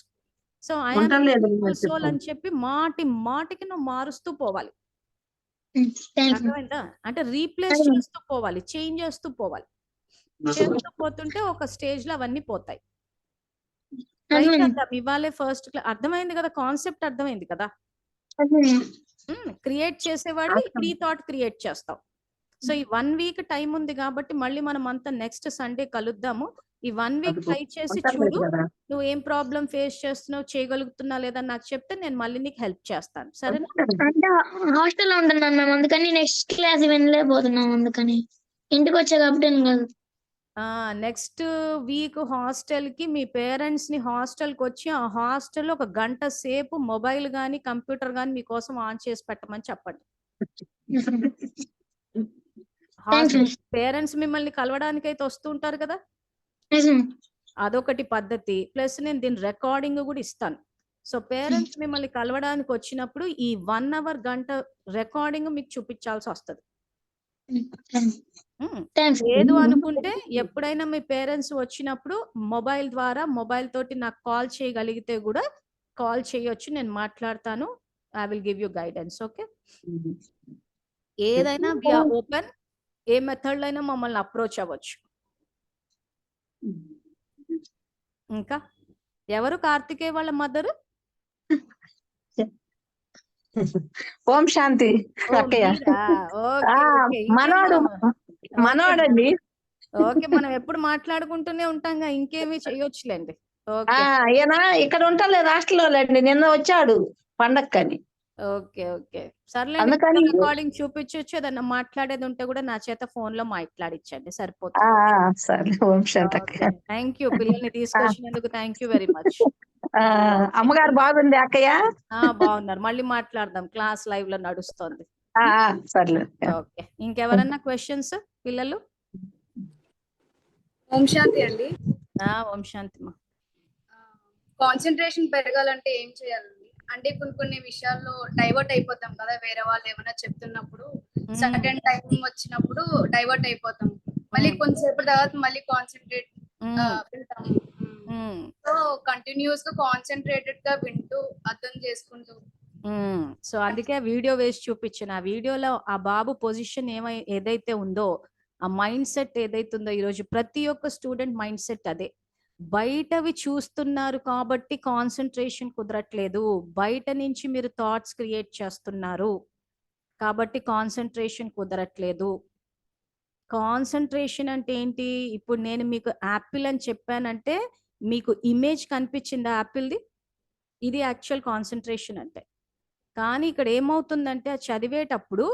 So I am peaceful soul అని చెప్పి మాటి మాటికి నువ్వు మారుస్తూ పోవాలి. అర్థమైందా? అంటే రీప్లేస్ చేస్తూ పోవాలి, చేంజ్ చేస్తూ పోవాలి. చేస్తూ పోతుంటే ఒక స్టేజ్ లో అవన్నీ పోతాయి. ట్రై చేద్దాం ఇవాళే ఫస్ట్ క్లాస్. అర్థమైంది కదా, కాన్సెప్ట్ అర్థమైంది కదా. క్రియేట్ చేసేవాడివి ఇప్పుడు ఈ థాట్ క్రియేట్ చేస్తావు. సో ఈ 1 వీక్ టైం ఉంది కాబట్టి మళ్ళీ మనం అంతా నెక్స్ట్ సండే కలుద్దాము. ఈ 1 వీక్ ట్రై చేసి చూడు, నువ్వు ఏం ప్రాబ్లం ఫేస్ చేస్తున్నావు, చేయగలుగుతున్నా లేదా నాకు చెప్తే నేను మళ్ళీ నీకు హెల్ప్ చేస్తాను, సరేనా? అంటే హాస్టల్లో ఉంటున్నాను మేము, అందుకని నెక్స్ట్ క్లాస్ వినలేకపోతున్నాం, అందుకని ఇంటికి వచ్చా కాబట్టి కాదు. నెక్స్ట్ వీక్ హాస్టల్ కి మీ పేరెంట్స్ ని హాస్టల్ కి వచ్చి ఆ హాస్టల్లో 1 గంట సేపు మొబైల్ గానీ కంప్యూటర్ గానీ మీకోసం ఆన్ చేసి పెట్టమని చెప్పండి. పేరెంట్స్ మిమ్మల్ని కలవడానికి అయితే వస్తూ ఉంటారు కదా, అదొకటి పద్ధతి. ప్లస్ నేను దీని రికార్డింగ్ కూడా ఇస్తాను. సో పేరెంట్స్ మిమ్మల్ని కలవడానికి వచ్చినప్పుడు ఈ 1 అవర్ గంట రికార్డింగ్ మీకు చూపించాల్సి వస్తుంది. లేదు అనుకుంటే ఎప్పుడైనా మీ పేరెంట్స్ వచ్చినప్పుడు మొబైల్ ద్వారా, మొబైల్ తోటి నాకు కాల్ చేయగలిగితే కూడా కాల్ చేయొచ్చు, నేను మాట్లాడతాను. I will give you guidance. Okay, ఏదైనా వి ఆర్ ఓపెన్. ఏ మెథడ్ లో అయినా మమ్మల్ని అప్రోచ్ అవ్వచ్చు. ఇంకా ఎవరు కార్తికేయ వాళ్ళ మదరు? ఓం శాంతి అక్కయ్య. మనోడండి. ఓకే, మనం ఎప్పుడు మాట్లాడుకుంటూనే ఉంటాంగా, ఇంకేమి చెయ్యొచ్చులేండి. ఈయన ఇక్కడ ఉంటాలేదు, హాస్టల్లో లేండి, నిన్న వచ్చాడు పండక్కని. ఓకే ఓకే, సర్లేండి. రికార్డింగ్ చూపించొచ్చు, ఏదన్నా మాట్లాడేది ఉంటే కూడా నా చేత ఫోన్ లో మాట్లాడించండి, సరిపోతుంది. సరే, ఓం శాంతి. థ్యాంక్ యూ, పిల్లల్ని తీసుకొచ్చినందుకు థ్యాంక్ యూ వెరీ మచ్. అమ్మగారు బాగుంది అక్కయ్య? బాగున్నారు. మళ్ళీ మాట్లాడదాం, క్లాస్ లైవ్ లో నడుస్తుంది. సర్లే. ఓకే, ఇంకెవరన్నా క్వశ్చన్స్ పిల్లలు? ఓం శాంతి అండి. ఓం శాంతి మా. కాన్సన్ట్రేషన్ పెరగాలంటే ఏం చేయాలండి? అంటే కొన్ని విషయాల్లో డైవర్ట్ అయిపోతాం కదా, వేరే వాళ్ళు ఏమైనా చెప్తున్నప్పుడు సర్టెన్ టైం వచ్చినప్పుడు డైవర్ట్ అయిపోతాం, మళ్ళీ కొంతసేపు తర్వాత మళ్ళీ కాన్సన్ట్రేట్ వింటాం. సో కంటిన్యూస్ గా కాన్సన్ట్రేటెడ్ గా వింటూ అర్థం చేసుకుంటూ. సో అందుకే వీడియో వేసి చూపించాను. ఆ వీడియోలో ఆ బాబు పొజిషన్ ఏదైతే ఉందో, ఆ మైండ్ సెట్ ఏదైతే ఉందో, ఈరోజు ప్రతి ఒక్క స్టూడెంట్ మైండ్ సెట్ అదే. బయటవి చూస్తున్నారు కాబట్టి కాన్సన్ట్రేషన్ కుదరట్లేదు, బయట నుంచి మీరు థాట్స్ క్రియేట్ చేస్తున్నారు కాబట్టి కాన్సన్ట్రేషన్ కుదరట్లేదు. కాన్సన్ట్రేషన్ అంటే ఏంటి? ఇప్పుడు నేను మీకు యాపిల్ అని చెప్పానంటే మీకు ఇమేజ్ కనిపించిందా యాపిల్ది? ఇది యాక్చువల్ కాన్సన్ట్రేషన్ అంటే. కానీ ఇక్కడ ఏమవుతుందంటే ఆ చదివేటప్పుడు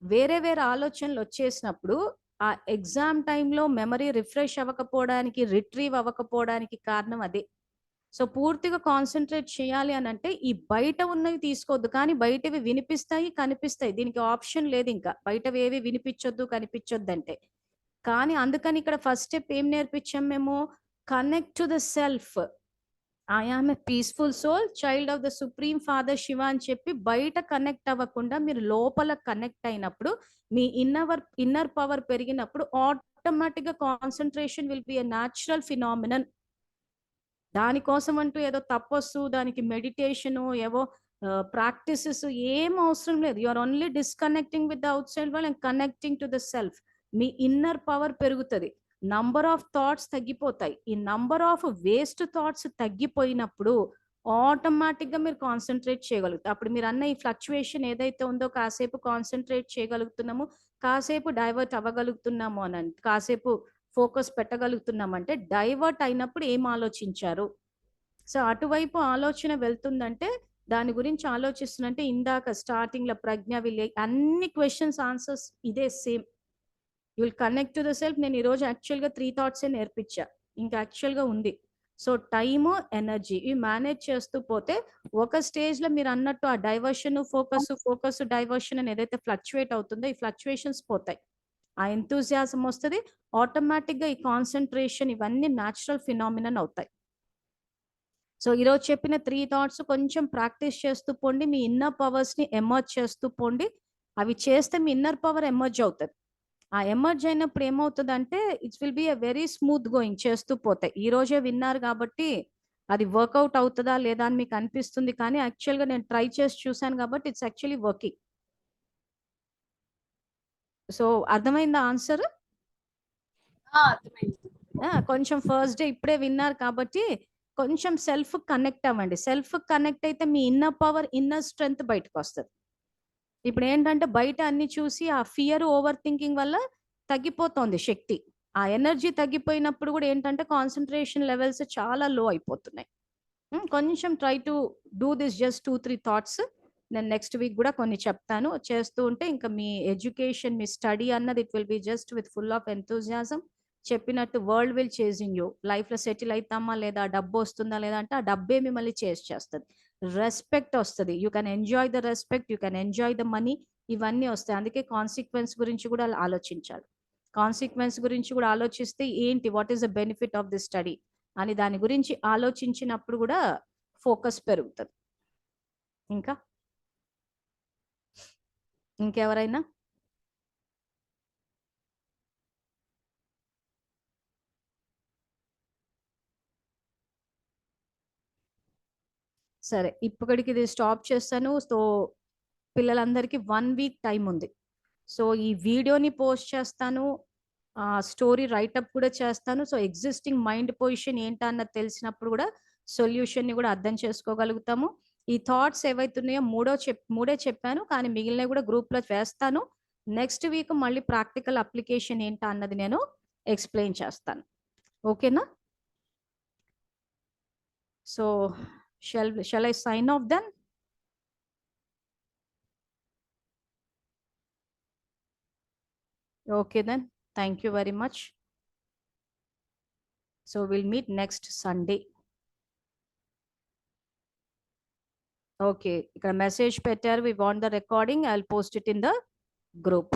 వేరే వేరే ఆలోచనలు వచ్చేసినప్పుడు ఆ ఎగ్జామ్ టైంలో మెమరీ రిఫ్రెష్ అవ్వకపోవడానికి, రిట్రీవ్ అవ్వకపోవడానికి కారణం అదే. సో పూర్తిగా కాన్సన్ట్రేట్ చేయాలి అని అంటే ఈ బయట ఉన్నవి తీసుకోవద్దు, కానీ బయటవి వినిపిస్తాయి, కనిపిస్తాయి, దీనికి ఆప్షన్ లేదు. ఇంకా బయటవి ఏవి వినిపించొద్దు, కనిపించొద్దు అంటే. కానీ అందుకని ఇక్కడ ఫస్ట్ స్టెప్ ఏం నేర్పించాం మేము? Connect to the self. I am a peaceful soul, child of the supreme father Shiva అని చెప్పి బయట కనెక్ట్ అవ్వకుండా మీరు లోపల కనెక్ట్ అయినప్పుడు, మీ ఇన్నర్ పవర్ పెరిగినప్పుడు ఆటోమేటిక్ గా concentration will be a natural phenomenon. దానికోసం అంటూ ఏదో తపస్సు, దానికి మెడిటేషన్, ఏవో ప్రాక్టీసెస్ ఏం అవసరం లేదు. You are only disconnecting with the outside world and connecting to the self. మీ ఇన్నర్ పవర్ పెరుగుతుంది, నంబర్ ఆఫ్ థాట్స్ తగ్గిపోతాయి. ఈ నంబర్ ఆఫ్ వేస్ట్ థాట్స్ తగ్గిపోయినప్పుడు ఆటోమేటిక్ గా మీరు కాన్సన్ట్రేట్ చేయగలుగుతారు. అప్పుడు మీరు అన్న ఈ ఫ్లక్చువేషన్ ఏదైతే ఉందో, కాసేపు కాన్సన్ట్రేట్ చేయగలుగుతున్నాము, కాసేపు డైవర్ట్ అవ్వగలుగుతున్నాము అని కాసేపు ఫోకస్ పెట్టగలుగుతున్నామంటే డైవర్ట్ అయినప్పుడు ఏం ఆలోచించారు. సో అటువైపు ఆలోచన వెళ్తుందంటే దాని గురించి ఆలోచిస్తున్నంటే ఇందాక స్టార్టింగ్ లో ప్రజ్ఞ విలే అన్ని క్వశ్చన్స్ ఆన్సర్స్ ఇదే same. You will connect to the self. నేను ఈరోజు యాక్చువల్గా 3 థాట్సే నేర్పించా, ఇంకా యాక్చువల్గా ఉంది. సో టైము ఎనర్జీ ఇవి మేనేజ్ చేస్తూ పోతే ఒక స్టేజ్లో మీరు అన్నట్టు ఆ డైవర్షన్ ఫోకస్ డైవర్షన్ అని ఏదైతే ఫ్లక్చువేట్ అవుతుందో ఈ ఫ్లక్చువేషన్స్ పోతాయి. ఆ ఎంతూజియాజం వస్తుంది, ఆటోమేటిక్గా ఈ కాన్సన్ట్రేషన్ ఇవన్నీ న్యాచురల్ ఫినామినన్ అవుతాయి. సో ఈరోజు చెప్పిన 3 థాట్స్ కొంచెం ప్రాక్టీస్ చేస్తూ పోండి, మీ ఇన్నర్ పవర్స్ని ఎమర్జ్ చేస్తూ పోండి. అవి చేస్తే మీ ఇన్నర్ పవర్ ఎమర్జ్ అవుతుంది. ఆ ఎమర్జ్ అయినప్పుడు ఏమవుతుందంటే it's will be a very smooth going చేస్తూ పోతాయి. ఈ రోజే విన్నారు కాబట్టి అది వర్కౌట్ అవుతుందా లేదా అని మీకు అనిపిస్తుంది, కానీ యాక్చువల్గా నేను ట్రై చేసి చూశాను కాబట్టి ఇట్స్ యాక్చువల్లీ వర్కింగ్. సో అర్థమైందా ఆన్సర్? కొంచెం ఫస్ట్ డే ఇప్పుడే విన్నారు కాబట్టి కొంచెం సెల్ఫ్ కనెక్ట్ అవ్వండి. సెల్ఫ్ కనెక్ట్ అయితే మీ ఇన్నర్ పవర్ ఇన్నర్ స్ట్రెంగ్త్ బయటకు వస్తుంది. ఇప్పుడు ఏంటంటే బయట అన్ని చూసి ఆ ఫియర్ ఓవర్ థింకింగ్ వల్ల తగ్గిపోతుంది శక్తి. ఆ ఎనర్జీ తగ్గిపోయినప్పుడు కూడా ఏంటంటే కాన్సన్ట్రేషన్ లెవెల్స్ చాలా లో అయిపోతున్నాయి. కొంచెం try to do this just 2-3 thoughts. నేను నెక్స్ట్ వీక్ కూడా కొన్ని చెప్తాను, చేస్తూ ఉంటే ఇంకా మీ ఎడ్యుకేషన్ మీ స్టడీ అన్నది it will be just with full of enthusiasm. చెప్పినట్టు వరల్డ్ విల్ చేజింగ్ యూ. లైఫ్లో సెటిల్ అవుతామా లేదా, డబ్బు వస్తుందా లేదా అంటే ఆ డబ్బే మిమ్మల్ని చేజ్ చేస్తుంది. రెస్పెక్ట్ వస్తుంది, you can enjoy the respect, you can enjoy the money, ఇవన్నీ వస్తాయి. అందుకే కాన్సిక్వెన్స్ గురించి కూడా ఆలోచించాలి. కాన్సిక్వెన్స్ గురించి కూడా ఆలోచిస్తే ఏంటి, what is the benefit of the study అని దాని గురించి ఆలోచించినప్పుడు కూడా ఫోకస్ పెరుగుతుంది. ఇంకెవరైనా? సరే, ఇప్పటికి ఇది స్టాప్ చేస్తాను. సో పిల్లలందరికీ 1 వీక్ టైం ఉంది. సో ఈ వీడియోని పోస్ట్ చేస్తాను, స్టోరీ రైటప్ కూడా చేస్తాను. సో ఎగ్జిస్టింగ్ మైండ్ పొజిషన్ ఏంటన్నది తెలిసినప్పుడు కూడా సొల్యూషన్ని కూడా అర్థం చేసుకోగలుగుతాము. ఈ థాట్స్ ఏవైతున్నాయో మూడే చెప్పాను, కానీ మిగిలినవి కూడా గ్రూప్లో వేస్తాను. నెక్స్ట్ వీక్ మళ్ళీ ప్రాక్టికల్ అప్లికేషన్ ఏంటా అన్నది నేను ఎక్స్ప్లెయిన్ చేస్తాను. ఓకేనా? So shall I sign off then? Okay then, thank you very much. So we'll meet next Sunday. Okay, ఇక్కడ మెసేజ్ పెట్టారు, we want the recording, I'll post it in the group.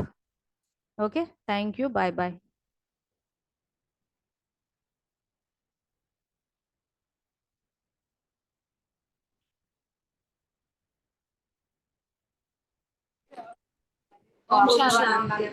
Okay, thank you, bye bye. Om Shanti.